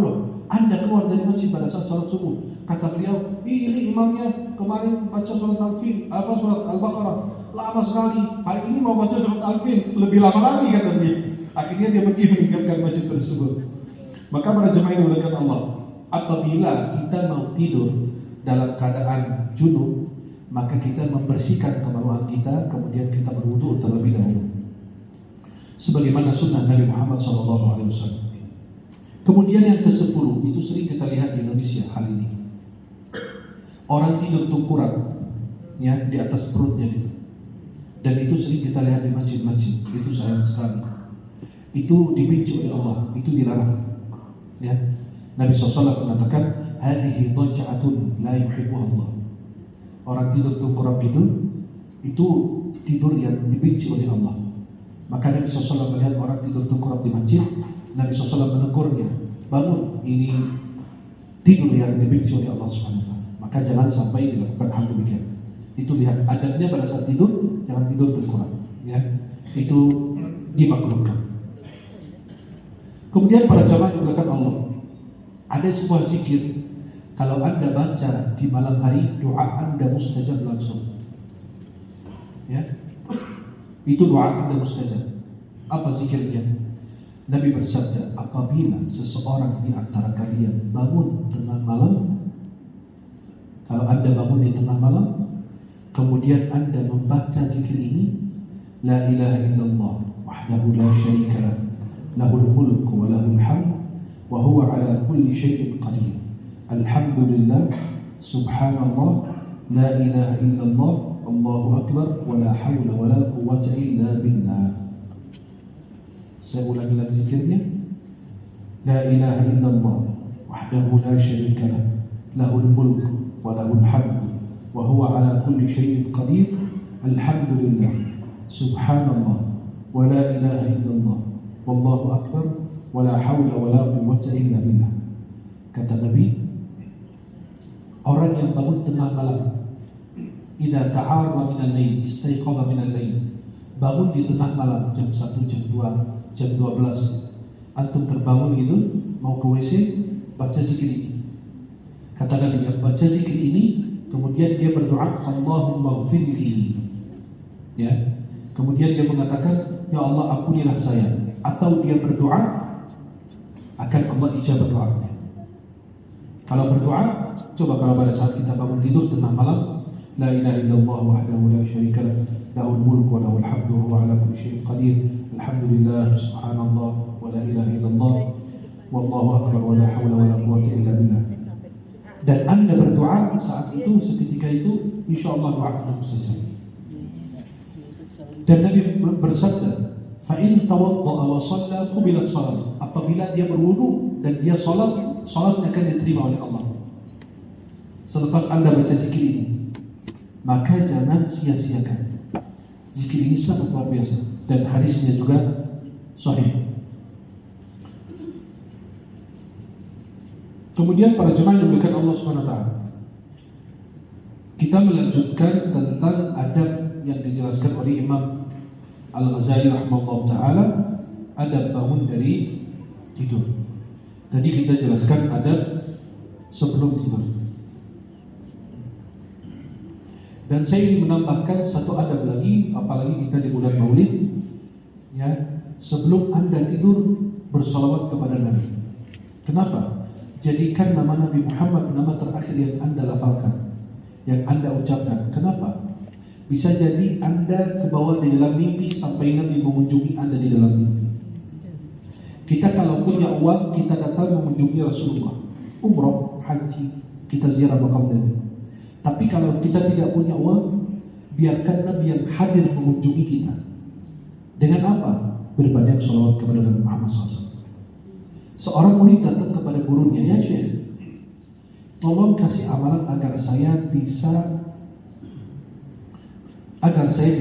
Anda keluar dari masjid pada saat sholat subuh? Kata beliau, ini imamnya kemarin baca surat Al-Fil, surat Al-Baqarah, lama sekali. Hari ini mau baca surat Al-Fil, lebih lama lagi kata dia. Akhirnya dia pergi meninggalkan masjid tersebut. Maka para jemaah yang dimuliakan Allah, apabila kita mau tidur dalam keadaan junub, maka kita membersihkan kemaluan kita, kemudian kita berwudu terlebih dahulu. Sebagaimana sunnah Nabi Muhammad SAW. Kemudian yang ke-10, itu sering kita lihat di Indonesia hal ini. Orang tidur tungkuran, ya, di atas perutnya gitu. Dan itu sering kita lihat di masjid-masjid. Itu sayang sekali. Itu dibenci oleh Allah, itu dilarang. Ya. Nabi SAW mengatakan, "Hadhihi dhaj'atun la yuhibbuha Allah." Orang tidur tungkuran itu tidur yang dibenci oleh Allah. Maka Nabi SAW melihat orang tidur tungkuran di masjid, Nabi SAW menegurnya, bangun, ini tidur yang dibenci oleh Allah SWT. Maka jangan sampai dilakukan hal demikian. Itu lihat adabnya pada saat tidur, jangan tidur tungkuran. Ya, itu dimakruhkan. Kemudian para jamaah yang dimuliakan Allah, ada sebuah zikir. Kalau Anda baca di malam hari, doa Anda mustajab langsung. Ya, itu doa Anda mustajab. Apa zikirnya? Nabi bersabda, apabila seseorang di antara kalian bangun tengah malam, kalau Anda bangun di tengah malam, kemudian Anda membaca zikir ini, La ilaha illallah, wahdahu la syarika lah, lahul mulku wa lahul hamd, wa huwa ala kulli syai'in qadir. Alhamdulillah, subhanallah, la ilaha illallah, Allahu akbar, wa la hawla wa la quwwata illa billah. Saya ulangi lagi zikirnya. La ilaha illallah, wahdahu la syarika lah, lahul mulku wa lahul hamd, wa huwa ala kulli syai'in qadir. Alhamdulillah, subhanallah, wa la ilaha illallah, wallahu akbar, wa la hawla wa la quwwata illa billah. Kata Nabi, orang yang bangun tengah malam, idza ta'arra min al-lail, istayqadha min al-lail, bangun di tengah malam jam 1, jam 2, jam 12, antum terbangun gitu, mau ke WC, baca zikir ini. Kata Nabi, yang baca zikir ini, kemudian dia berdoa, Allahumma ghfirli. Ya, kemudian dia mengatakan, ya Allah ampunilah saya. Atau dia berdoa, akan Allah ijabah doanya. Kalau berdoa, coba kalau pada saat kita bangun tidur tengah malam, La ilaha illallah wahdahu la syarika lah, lahul mulku wa lahul hamdu wa huwa ala kulli syai'in qadir. Alhamdulillah, subhanallah, wa la ilaha illallah, wallahu akbar, wa la hawla wa la quwwata illa billah. Dan Anda berdoa saat itu, seketika itu, insyaallah doa Anda mustajab. Dan Nabi bersabda, fa in tawadda'a wa shalla qubilat shalah. Apabila dia berwudu dan dia salat, salatnya akan diterima oleh Allah. Selepas Anda baca zikir ini, maka jangan sia-siakan. Zikir ini sangat luar biasa dan hadisnya juga sahih. Kemudian para jemaah yang dimuliakan Allah SWT, kita melanjutkan tentang adab yang dijelaskan oleh Imam Al-Ghazali rahimahullah ta'ala, adab bangun dari tidur. Tadi kita jelaskan adab sebelum tidur. Dan saya ingin menambahkan satu adab lagi, apalagi kita di bulan Maulid, ya, sebelum Anda tidur bersalawat kepada Nabi. Kenapa? Jadikan nama Nabi Muhammad nama terakhir yang Anda lafalkan, yang Anda ucapkan. Kenapa? Bisa jadi Anda kebawa di dalam mimpi sampai Nabi mengunjungi Anda di dalam mimpi. Kita kalau punya uang, kita datang mengunjungi Rasulullah, umrah, haji, kita ziarah makam Nabi. Tapi kalau kita tidak punya uang, biarkan Nabi yang hadir mengunjungi kita. Dengan apa? Berbanyak sholawat kepada Nabi Muhammad SAW. Seorang murid datang kepada gurunya, ya Syekh, tolong kasih amalan agar saya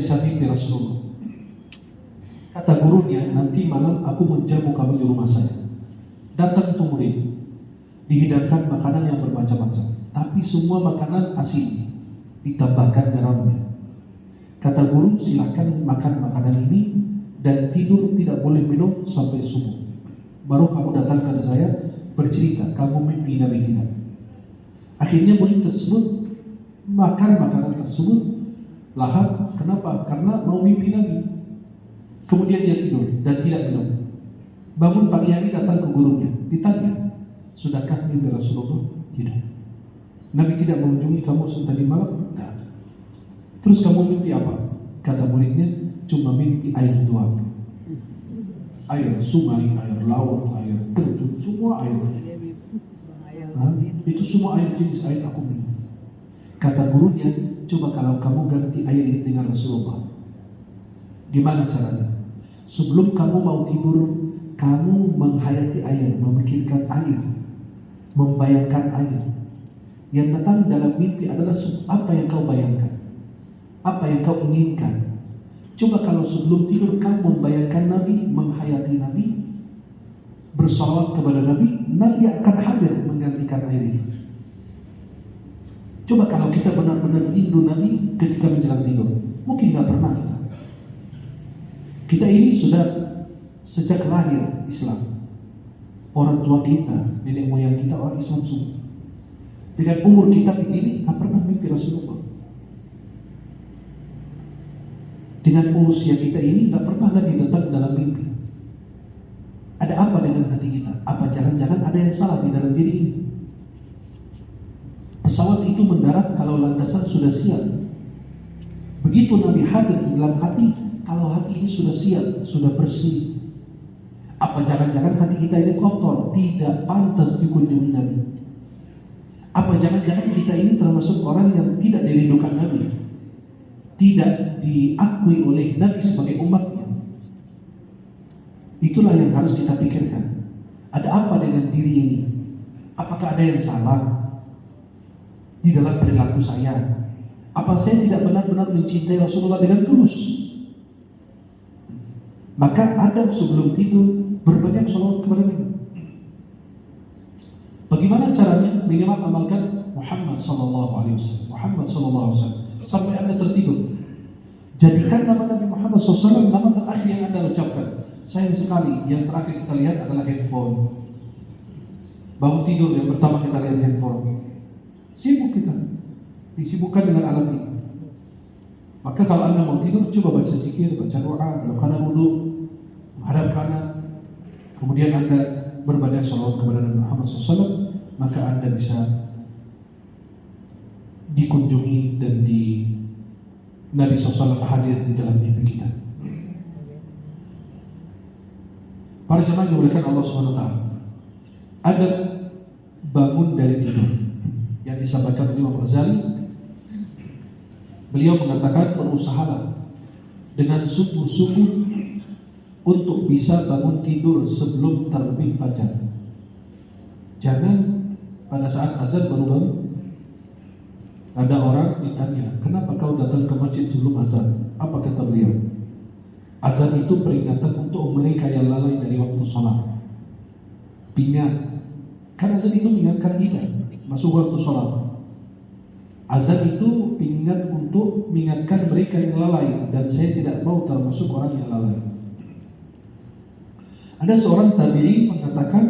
bisa mimpi Rasulullah. Kata gurunya, nanti malam aku menjamu kamu di rumah saya. Datang itu murid, dihidangkan makanan yang bermacam-macam, tapi semua makanan asin, ditambahkan garamnya. Kata guru, silakan makan makanan ini dan tidur, tidak boleh minum sampai subuh. Baru kamu datang ke saya bercerita, kamu mimpi Nabi kita. Akhirnya murid tersebut makan makanan tersebut lahap. Kenapa? Karena mau mimpi Nabi. Kemudian dia tidur dan tidak minum. Bangun pagi hari datang ke gurunya, ditanya, sudahkah mimpi Rasulullah? Tidak. Nabi tidak mengunjungi kamu tadi malam? Tidak. Terus kamu mimpi apa? Kata muridnya, cuma mimpi air doang. Air sungai, air laut, air terjun, semua air. Itu semua air jenis air aku minum. Kata gurunya, coba kalau kamu ganti air ini dengan Rasulullah, gimana caranya? Sebelum kamu mau tidur, kamu menghayati air, memikirkan air, membayangkan air. Yang datang dalam mimpi adalah apa yang kau bayangkan, apa yang kau inginkan. Coba kalau sebelum tidur kamu membayangkan Nabi, menghayati Nabi, bersalawat kepada Nabi, Nabi akan hadir menggantikan air ini. Coba kalau kita benar-benar rindu Nabi ketika menjelang tidur, mungkin nggak pernah kita. Kita ini sudah sejak lahir Islam. Orang tua kita, nenek moyang kita orang Islam semua. Dengan umur kita begini, nggak pernah mimpi Rasulullah. Dengan usia kita ini, nggak pernah Nabi datang dalam mimpi. Ada apa dengan hati kita? Apa jangan-jangan ada yang salah di dalam diri ini? Pesawat itu mendarat kalau landasan sudah siap. Begitu Nabi hadir di dalam hati, kalau hati ini sudah siap, sudah bersih. Apa jangan-jangan hati kita ini kotor, tidak pantas dikunjungi Nabi? Apa jangan-jangan kita ini termasuk orang yang tidak dirindukan Nabi, tidak diakui oleh Nabi sebagai umatnya? Itulah yang harus kita pikirkan. Ada apa dengan diri ini? Apakah ada yang salah di dalam perilaku saya? Apa saya tidak benar-benar mencintai Rasulullah dengan tulus? Maka Adam sebelum tidur berbanyak salawat kepada Nabi. Bagaimana caranya? Minimal amalkan Muhammad sallallahu alaihi wasallam. Muhammad sallallahu alaihi wasallam sampai Anda tertidur. Jadikan nama Nabi Muhammad SAW nama terakhir yang Anda ucapkan. Sayang sekali, yang terakhir kita lihat adalah handphone. Bangun tidur yang pertama kita lihat handphone. Sibuk kita, disibukkan dengan alat ini. Maka kalau Anda mau tidur, coba baca zikir, baca doa, lakukan wudu, menghadap kanan. Kemudian Anda berbanyak salawat kepada Nabi Muhammad SAW, maka Anda bisa dikunjungi dan Nabi SAW hadir di dalam mimpi kita. Para jemaah yang dimuliakan Allah SWT, ada bangun dari tidur yang disampaikan oleh Imam Ghazali. Beliau mengatakan, berusahalah dengan sungguh-sungguh untuk bisa bangun tidur sebelum terbit fajar. Jangan pada saat azan baru bangun. Ada orang ditanya, kenapa kau datang ke masjid sebelum azan? Apa kata beliau? Azan itu peringatan untuk mereka yang lalai dari waktu sholat. Ingat, karena azan itu mengingatkan kita masuk waktu sholat. Azan itu ingat untuk mengingatkan mereka yang lalai, dan saya tidak mau termasuk orang yang lalai. Ada seorang tabi'i mengatakan,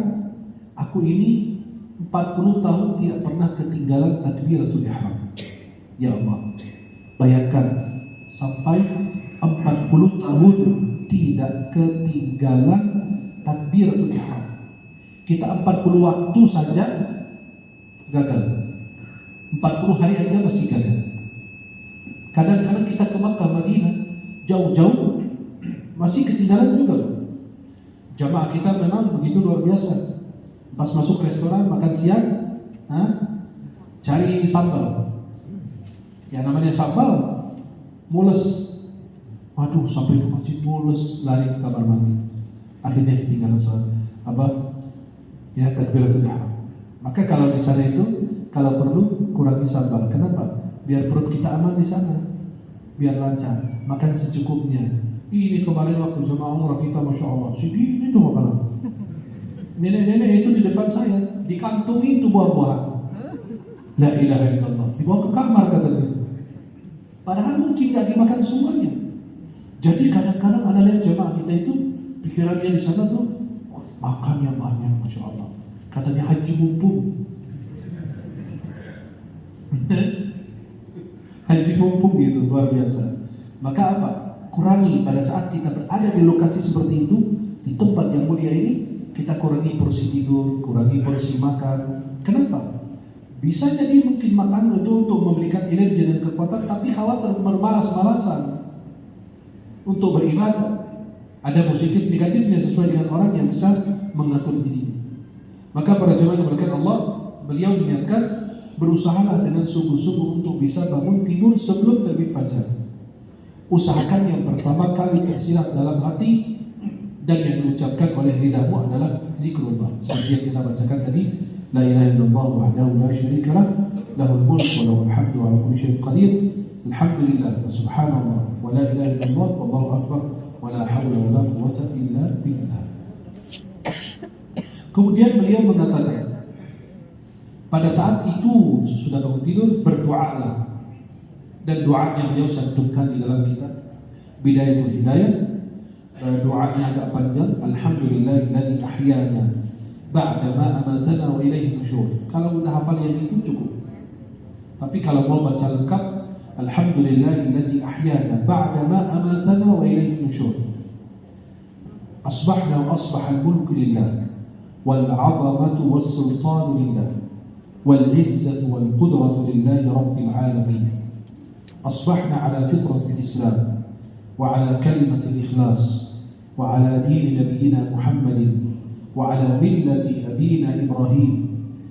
aku ini 40 tahun tidak pernah ketinggalan takbiratul ihram. Ya Allah, bayangkan sampai 40 tahun tidak ketinggalan takbiratul ihram. Kita 40 waktu saja gagal, 40 hari aja masih gagal. Kadang-kadang kita ke Makkah, Madinah, jauh-jauh masih ketinggalan juga. Jamaah kita memang begitu luar biasa. Pas masuk restoran makan siang, cari sambal. Yang namanya sambal, mules. Waduh, sampai ke masjid mules, lari ke kamar mandi. Akhirnya ketinggalan salat. Ya, takbiratul ihram. Maka kalau di sana itu, kalau perlu kurangi sambal. Kenapa? Biar perut kita aman di sana, biar lancar. Makan secukupnya. Ini kemarin waktu jemaah umrah kita, Masya Allah, segini tuh makanan. Nenek-nenek itu di depan saya, dikantongi itu buah-buahan. La ilaha illallah, dibawa ke kamar katanya. Padahal mungkin gak dimakan semuanya. Jadi kadang-kadang ada lihat jemaah kita itu, pikirannya di sana tuh, makan yang banyak, Masya Allah. Katanya haji mumpung. Haji mumpung gitu, luar biasa. Maka apa? Kurangi pada saat kita berada di lokasi seperti itu, di tempat yang mulia ini, kita kurangi porsi tidur, kurangi porsi makan. Kenapa? Bisa jadi mungkin makan itu untuk memberikan energi dan kekuatan, tapi khawatir bermalas-malasan untuk beribadah. Ada positif negatifnya sesuai dengan orang yang bisa mengatur diri. Maka para jemaah yang berkat Allah, beliau mengingatkan, berusahalah dengan sungguh-sungguh untuk bisa bangun tidur sebelum terbit fajar. Usahakan yang pertama kali tersirat dalam hati dan yang diucapkan oleh lidahmu adalah zikrullah. Seperti yang kita bacakan tadi, la ilaha illallah wahdahu la syarika lah, lahul mulk wa lahul hamdu wa ala kulli syai'in qadir. Alhamdulillah wa subhanallah wa la ilaha illallah wallahu akbar wa la haula wa la quwwata illa billah. Kemudian beliau mengatakan, pada saat itu sudah bangun tidur, berdoalah. Dan doanya beliau santumkan di dalam kitab Bidayatul Hidayah. Doanya agak panjang. Alhamdulillahilladzi ahyana ba'da ma amatana wa ilaihi nusyur. Kalau udah hafal yang itu cukup. Tapi kalau mau baca lengkap, Alhamdulillahilladzi ahyana ba'da ma amatana wa ilaihi nusyur. Asbahna wa asbaha al-mulku lillah wal 'azamatu was sultanu lillah wal 'izzatu wal qudratu lillahi rabbil 'alamin. أصبحنا على فطرة الإسلام وعلى كلمة الإخلاص وعلى دين نبينا محمد وعلى ملة أبينا إبراهيم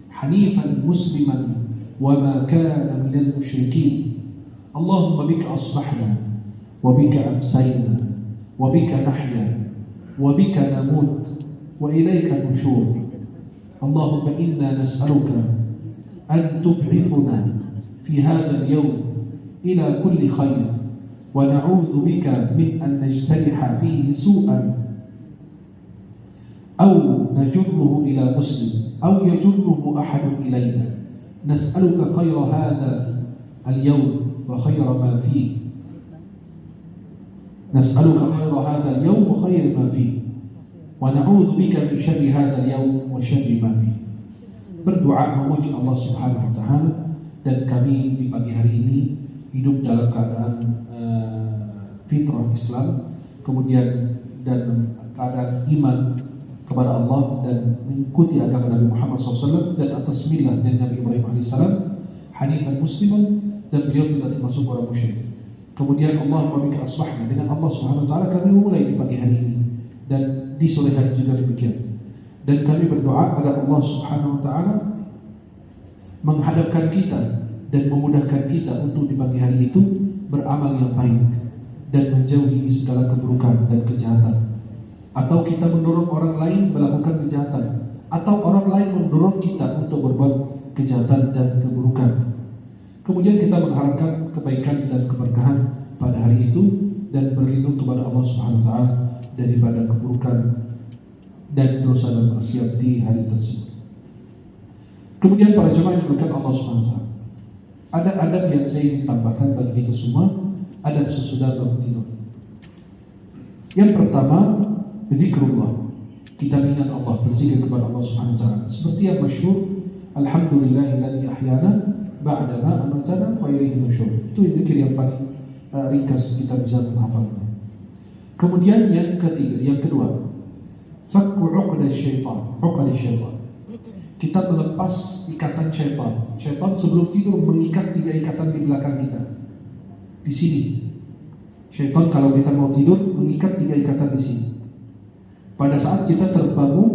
حنيفا مسلما وما كان من المشركين. اللهم بك أصبحنا وبك أمسينا وبك نحيا وبك نموت وإليك النشور. اللهم إنا نسألك أن تبعثنا في هذا اليوم إلى كل خير ونعوذ بك من أن نجترح فيه سوءا أو نجره إلى مسلم أو يجره أحد إلينا. نسألك خير هذا اليوم وخير ما فيه. نسألك خير هذا اليوم وخير ما فيه ونعوذ بك من شر هذا اليوم وشر ما فيه. Berdoa memuji Allah Subhanahu wa taala, dan kami di pagi hari ini hidup dalam keadaan fitrah Islam, kemudian dan keadaan iman kepada Allah dan mengikuti agama Nabi Muhammad SAW dan atas milah dari Nabi Ibrahim AS, hanifan musliman, dan beliau tidak termasuk orang musyrik. Kemudian Allah memberikan asbahna, dengan Allah Subhanahu Wa Taala kami memulai di pagi hari ini dan di sore hari juga demikian. Dan kami berdoa agar Allah Subhanahu Wa Taala menghadapkan kita dan memudahkan kita untuk di pagi hari itu beramal yang baik dan menjauhi segala keburukan dan kejahatan. Atau kita mendorong orang lain melakukan kejahatan, atau orang lain mendorong kita untuk berbuat kejahatan dan keburukan. Kemudian kita mengharapkan kebaikan dan keberkahan pada hari itu dan berlindung kepada Allah Subhanahu wa taala daripada keburukan dan dosa dan maksiat di hari tersebut. Kemudian para jemaah yang berkat Allah Subhanahu wa taala, ada adab yang saya ingin tambahkan bagi kita semua, adab sesudah bangun tidur. Yang pertama, zikrullah. Kita ingat Allah, berzikir kepada Allah Subhanahu wa taala. Seperti yang masyhur, alhamdulillahilladzi ahyana ba'da ma amatana wa ilaihi nusyur. Itu zikir yang paling ringkas kita bisa menghafalnya. Kemudian yang ketiga, yang kedua, fakku 'uqda syaitan, 'uqda syaitan. Kita melepas ikatan syaitan. Syaitan sebelum tidur mengikat 3 ikatan di belakang kita. Di sini. Syaitan kalau kita mau tidur mengikat 3 ikatan di sini. Pada saat kita terbangun,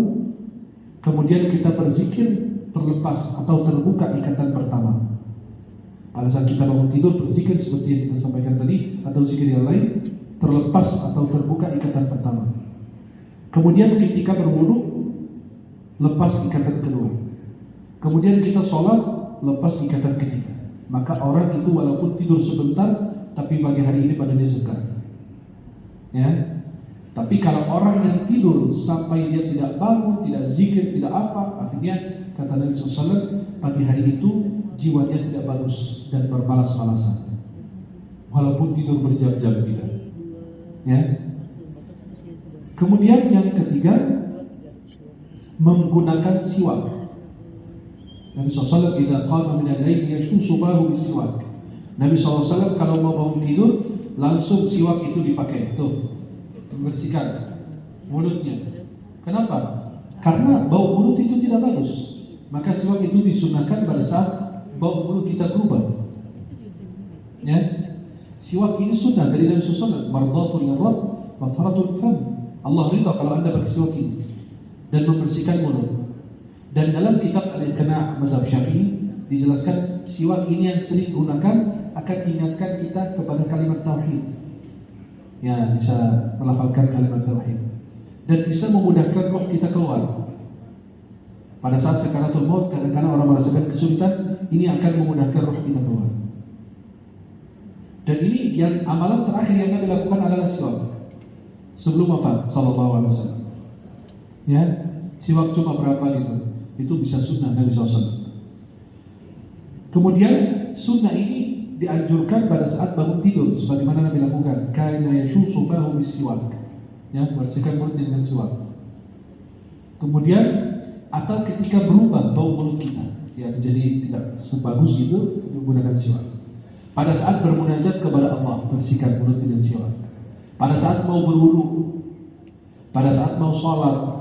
kemudian kita berzikir, terlepas atau terbuka ikatan pertama. Pada saat kita bangun tidur berzikir seperti yang kita sampaikan tadi, atau zikir yang lain, terlepas atau terbuka ikatan pertama. Kemudian ketika berwudu, lepas ikatan kedua. Kemudian kita sholat, lepas ikatan ketiga. Maka orang itu walaupun tidur sebentar, tapi pagi hari ini badannya segar. Ya. Tapi kalau orang yang tidur sampai dia tidak bangun, tidak zikir, tidak apa, akhirnya kata Nabi SAW, pagi hari itu jiwanya tidak bagus dan bermalas-malasan. Walaupun tidur berjam-jam tidak. Ya. Kemudian yang ketiga, menggunakan siwak. Nabi SAW idza qama min al-lail yashushu bahu bis-siwak. Nabi SAW kalau mau bangun tidur langsung siwak itu dipakai. Tuh, membersihkan mulutnya. Kenapa? Karena bau mulut itu tidak bagus. Maka siwak itu disunahkan pada saat bau mulut kita berubah. Ya. Siwak ini sunnah dari Nabi SAW. Mardatul lirab wa taharatul fam. Allah ridha kalau Anda pakai siwak ini dan membersihkan mulut. Dan dalam kitab Al-Iqna' mazhab Syafi'i dijelaskan siwak ini yang sering digunakan akan ingatkan kita kepada kalimat tauhid. Ya, bisa melafalkan kalimat tauhid dan bisa memudahkan roh kita keluar. Pada saat sakaratul maut kadang-kadang orang merasakan kesulitan, ini akan memudahkan roh kita keluar. Dan ini yang amalan terakhir yang Nabi lakukan adalah siwak sebelum wafat sallallahu alaihi wasallam. Ya, siwak cuma berapa gitu. Itu bisa sunnah Nabi SAW. Kemudian sunnah ini dianjurkan pada saat bangun tidur, sebagaimana Nabi lakukan. Kana yashushu fahu bis-siwak. Ya, bersihkan mulut dengan siwak. Kemudian atau ketika berubah bau mulut kita, ya jadi tidak sebagus gitu, menggunakan siwak. Pada saat bermunajat kepada Allah, bersihkan mulut dengan siwak. Pada saat mau berwudu, pada saat mau sholat,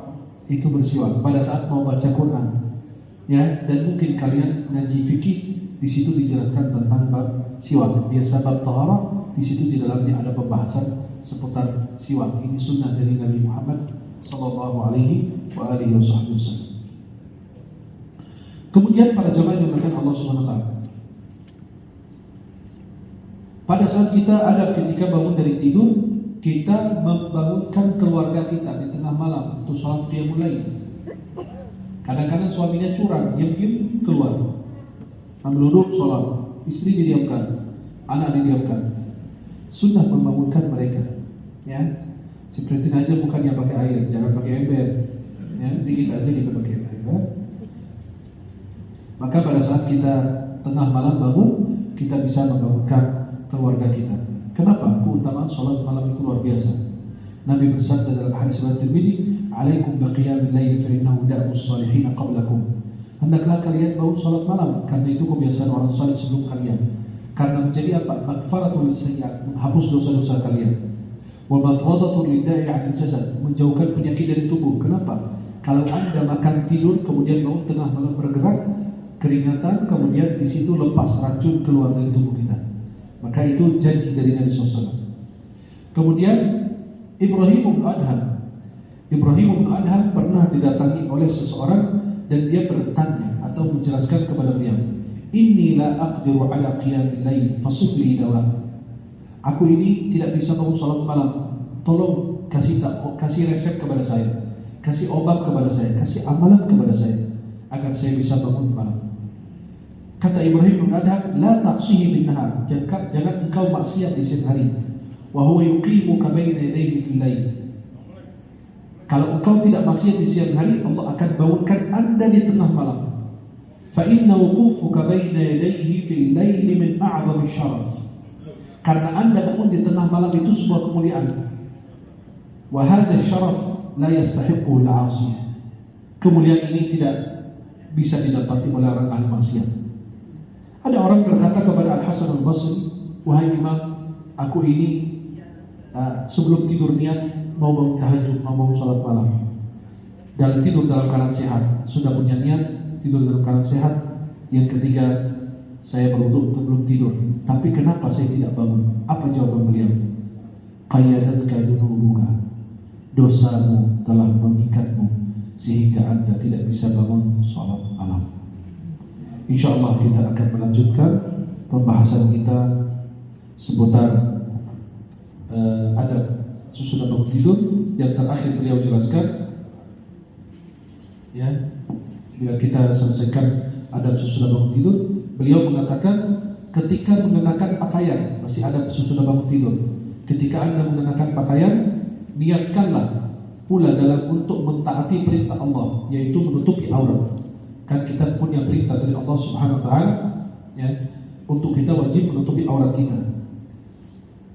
itu bersiwak. Pada saat mau baca Quran, ya, dan mungkin kalian ngaji fikih, di situ dijelaskan tentang bab siwak. Biasa bab taharah, di situ di dalamnya ada pembahasan seputar siwak. Ini sunnah dari Nabi Muhammad sallallahu alaihi wasallam. Kemudian para jemaah yang dimuliakan Allah Subhanahu wa taala, pada saat kita ada ketika bangun dari tidur, kita membangunkan keluarga kita di tengah malam untuk sholat qiyamul lail. Kadang-kadang suaminya curang, diam-diam keluar, ambil duduk sholat, istri didiamkan, anak didiamkan. Sunnah membangunkan mereka, ya. Seperti aja bukannya pakai air, jangan pakai ember, ya. Dikit aja kita pakai air. Ya. Maka pada saat kita tengah malam bangun, kita bisa membangunkan keluarga kita. Kenapa? Keutamaan sholat malam itu luar biasa. Nabi bersabda dalam hadis riwayat Tirmidzi, "Alaikum biqiyamil lail fa innahu da'bus shalihin qablakum." Hendaklah kalian bangun sholat malam, karena itu kebiasaan orang saleh sebelum kalian. Karena menjadi apa? Maghfaratul sayyi'at, menghapus dosa-dosa kalian. Wa madghadatul lida'i 'anil jasad, menjauhkan penyakit dari tubuh. Kenapa? Kalau Anda makan tidur kemudian bangun tengah malam bergerak, keringatan, kemudian di situ lepas racun keluar dari tubuh kita. Maka itu janji dari Nabi SAW. Kemudian Ibrahim bin Adham pernah didatangi oleh seseorang dan dia bertanya atau menjelaskan kepada beliau, "Inni la aqdiru ala qiyamil lail fasufli dawa." Aku ini tidak bisa bangun salat malam. Tolong kasih resep kepada saya, kasih obat kepada saya, kasih amalan kepada saya agar saya bisa bangun malam. Kata Ibrahim bin Adham, la taqsihi bin nahar, jangan engkau maksiat di siang hari. Wa huwa yuqimuka baina yadayhi fil lail. Kalau engkau tidak maksiat di siang hari, Allah akan bangunkan Anda di tengah malam. Fa inna wuqufuka baina yadayhi fil lail min a'zami syaraf. Karena Anda bangun di tengah malam itu sebuah kemuliaan. Wa hadha syaraf la yastahiqu al-'asi. Kemuliaan ini tidak bisa didapati oleh orang ahli maksiat. Ada orang berkata kepada Al-Hasan Al-Basri, "Wahai Imam, aku ini sebelum tidur niat mau bangun tahajud, mau bangun salat malam. Dan tidur dalam keadaan sehat. Sudah punya niat tidur dalam keadaan sehat. Yang ketiga, saya berwudu sebelum tidur. Tapi kenapa saya tidak bangun?" Apa jawaban beliau? "Qayadatka dunubuka." Dosamu telah mengikatmu sehingga Anda tidak bisa bangun salat malam. InsyaAllah kita akan melanjutkan pembahasan kita seputar adab sesudah bangun tidur. Yang terakhir beliau jelaskan, ya, bila kita selesaikan adab sesudah bangun tidur, beliau mengatakan ketika mengenakan pakaian masih ada sesudah bangun tidur. ketika Anda mengenakan pakaian, niatkanlah pula dalam untuk mentaati perintah Allah, yaitu menutupi aurat. Kan kita punya perintah dari Allah Subhanahu wa taala, ya, untuk kita wajib menutupi aurat kita.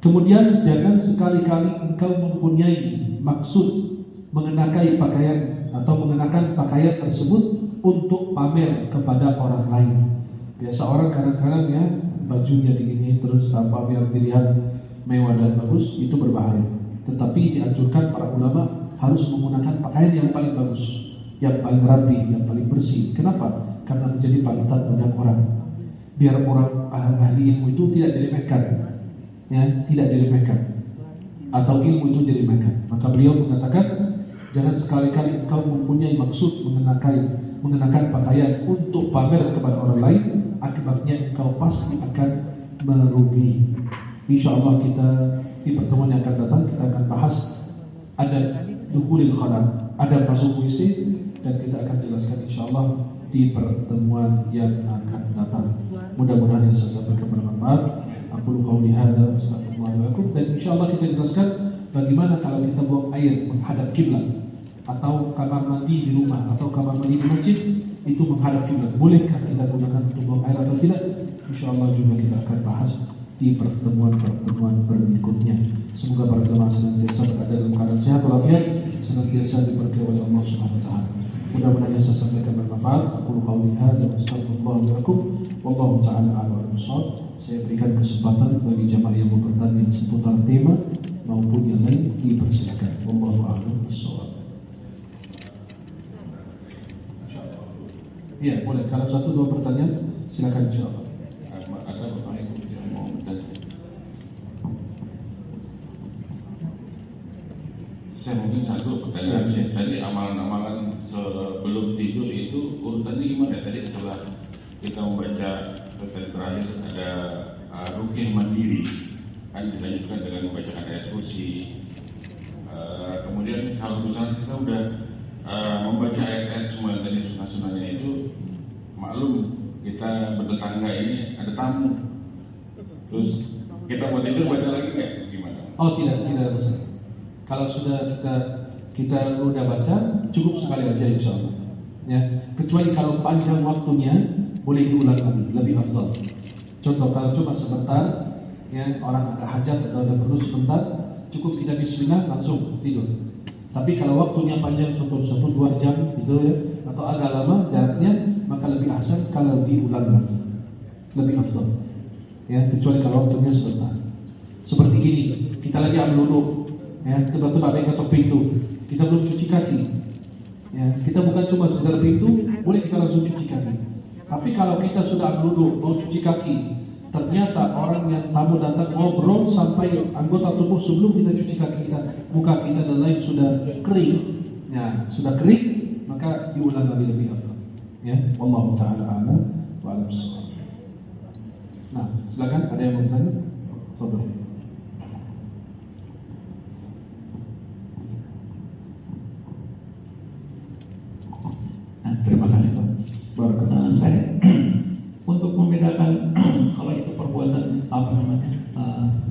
Kemudian jangan sekali-kali engkau mempunyai maksud mengenakan pakaian atau mengenakan pakaian tersebut untuk pamer kepada orang lain. Biasa orang kadang-kadang ya bajunya begini terus pamer dilihat mewah dan bagus, itu berbahaya. Tetapi dianjurkan para ulama harus menggunakan pakaian yang paling bagus, yang paling rapi, yang paling bersih. Kenapa? Karena menjadi panutan banyak orang. Biar orang ahli ilmu itu tidak diremehkan, ya, tidak diremehkan, atau ilmu itu diremehkan. Maka beliau mengatakan, jangan sekali-kali engkau mempunyai maksud mengenakan pakaian untuk pamer kepada orang lain, akibatnya engkau pasti akan merugi. Insyaallah kita di pertemuan yang akan datang kita akan bahas ada dukhulil khala, ada masuk WC, dan kita akan jelaskan insyaallah di pertemuan yang akan datang. Mudah-mudahan yang saya sampaikan bermanfaat. Aku qauli hadza astaghfirullah lakum, dan insyaallah kita jelaskan bagaimana kalau kita buang air menghadap kiblat, atau kamar mandi di rumah atau kamar mandi di masjid itu menghadap kiblat. Bolehkah kita gunakan untuk buang air atau tidak? Insyaallah juga kita akan bahas di pertemuan berikutnya. Semoga para jemaah senantiasa berada dalam keadaan sehat walafiat, senantiasa diberkahi oleh Allah Subhanahu wa taala. Mudah-mudahan yang saya sampaikan bermanfaat. Aku qauli hadza wa astaghfirullah lakum wallahu taala a'lam bissawab. Saya berikan kesempatan bagi jemaah yang mau bertanya seputar tema maupun yang lain, dipersilakan. Wallahu a'lam bissawab. Iya, boleh. Kalau satu dua pertanyaan silakan insyaallah. Ada pertanyaan yang mau bertanya. Saya mungkin satu pertanyaan. Tadi amalan-amalan sebelum tidur itu urutannya gimana? Tadi setelah kita membaca tadi terakhir ada ruqyah mandiri, kan dilanjutkan dengan membacakan ayat kursi. Kemudian kalau misalnya kita udah membaca ayat-ayat semua yang tadi sunnah-sunnahnya itu, maklum kita bertetangga ini ada tamu, terus kita mau tidur baca lagi nggak? Gimana? Oh tidak besar. Kalau sudah kita udah baca, cukup sekali aja insyaallah. Ya, kecuali kalau panjang waktunya boleh diulang lagi, lebih afdal. Contoh kalau cuma sebentar, ya orang ada hajat atau ada perlu sebentar, cukup kita bismillah langsung tidur. Tapi kalau waktunya panjang, contoh 1-2 jam gitu ya, atau agak lama jaraknya, maka lebih ahsan kalau diulang lagi, lebih afdal. Ya, kecuali kalau waktunya sebentar. Seperti gini, kita lagi ambil wudu, ya, tiba-tiba ada yang ketok pintu, kita belum cuci kaki. Ya, kita bukan cuma sekedar pintu, boleh kita langsung cuci kaki. Tapi kalau kita sudah ambil wudu, mau cuci kaki, ternyata orang yang tamu datang ngobrol sampai anggota tubuh sebelum kita cuci kaki kita, muka kita dan lain sudah kering, ya sudah kering, maka diulang lagi lebih afdal. Ya, wallahu taala a'lam wa a'lam bissawab. Nah, silakan ada yang mau bertanya? Saudara. Terima kasih Pak. Pertanyaan saya untuk membedakan kalau itu perbuatan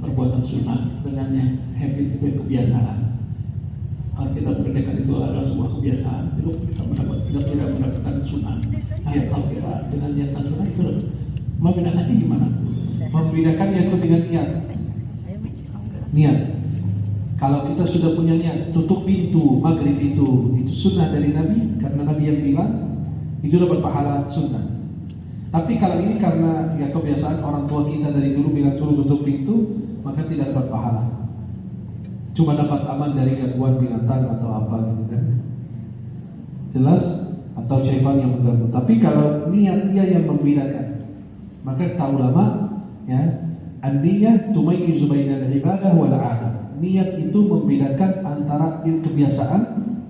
perbuatan sunnah dengan yang habit itu kebiasaan. Kalau kita berdekat itu adalah sebuah kebiasaan, itu kita tidak mendapatkan sunnah. Nah, kalau kita dengan niatan sunnah itu membedakannya gimana? Membedakannya itu dengan niat. Kalau kita sudah punya niat, tutup pintu maghrib itu sunnah dari Nabi, karena Nabi yang bilang itu dapat pahala sunnah. Tapi kalau ini karena ya kebiasaan orang tua kita dari dulu bilang suruh tutup pintu, maka tidak dapat pahala. Cuma dapat aman dari gangguan binatang atau apa gitu kan. Jelas? Atau syaitan yang mengganggu. Tapi kalau niat dia yang membedakan, maka kata ulama ya, an-niyah tumayyizu bainal ibadah wal 'adah. Niat itu membedakan antara kebiasaan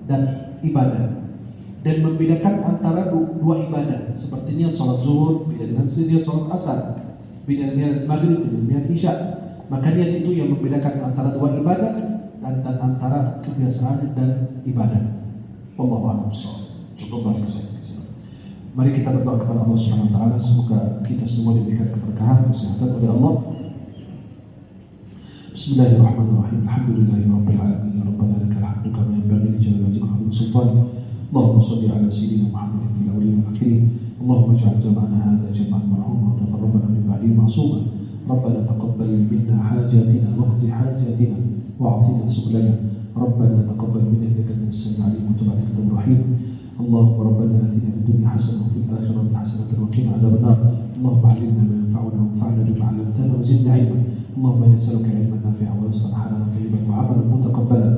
dan ibadah, dan membedakan antara dua ibadah, seperti niat sholat zuhur beda dengan niat sholat asar, beda dengan maghrib, beda dengan isya. Maka niat itu yang membedakan antara dua ibadah dan antara kebiasaan dan ibadah. Wallahu a'lam bishawab. Cukup banyak. Mari kita berdoa kepada Allah Subhanahu wa taala, semoga kita semua diberikan keberkahan, kesehatan oleh Allah. Bismillahirrahmanirrahim. Alhamdulillahirabbil alamin. Rabbana lakal hamdu kama yanbaghi li jalali wajhika wa li sultanik. Allahumma shalli ala sayyidina Muhammadin fil awwalin wal akhirin. Allahumma ij'al jam'ana hadha jam'an marhuma wa tafarraqana min ba'dihi ma'suma. Rabbana taqabbal minna hajatina waqdi hajatina wa'tina su'lana. Rabbana taqabbal minna innaka antas samiul 'alim wa tub 'alaina ya arhamar rahim. Allahumma rabbana atina fid dunya hasanah wa fil akhirati hasanah wa qina adzaban nar. Allahumma 'allimna ma yanfa'una wanfa'na bima 'allamtana wa zidna 'ilma. اللهم نسألك علما نافعا ورزقا حلالا طيبا وعملا متقبلا.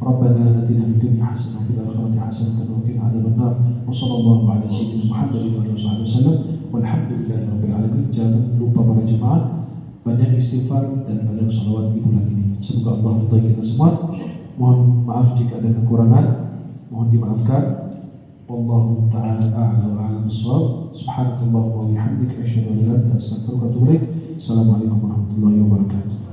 ربنا آتنا في الدنيا حسنة وفي الآخرة حسنة وقنا عذاب النار. وصلى الله على سيدنا محمد وعلى آله وسلم والحمد لله رب العالمين. Jangan lupa para jemaat banyak istighfar dan banyak salawat di bulan ini. Semoga Allah ridhai kita semua. Mohon maaf jika ada kekurangan, mohon dimaafkan. Wallahu ta'ala a'la wa a'lam bissawab. Subhanakallahumma wa bihamdika asyhadu an la ilaha illa anta astaghfiruka wa atubu ilaik. Assalamualaikum warahmatullahi wabarakatuh.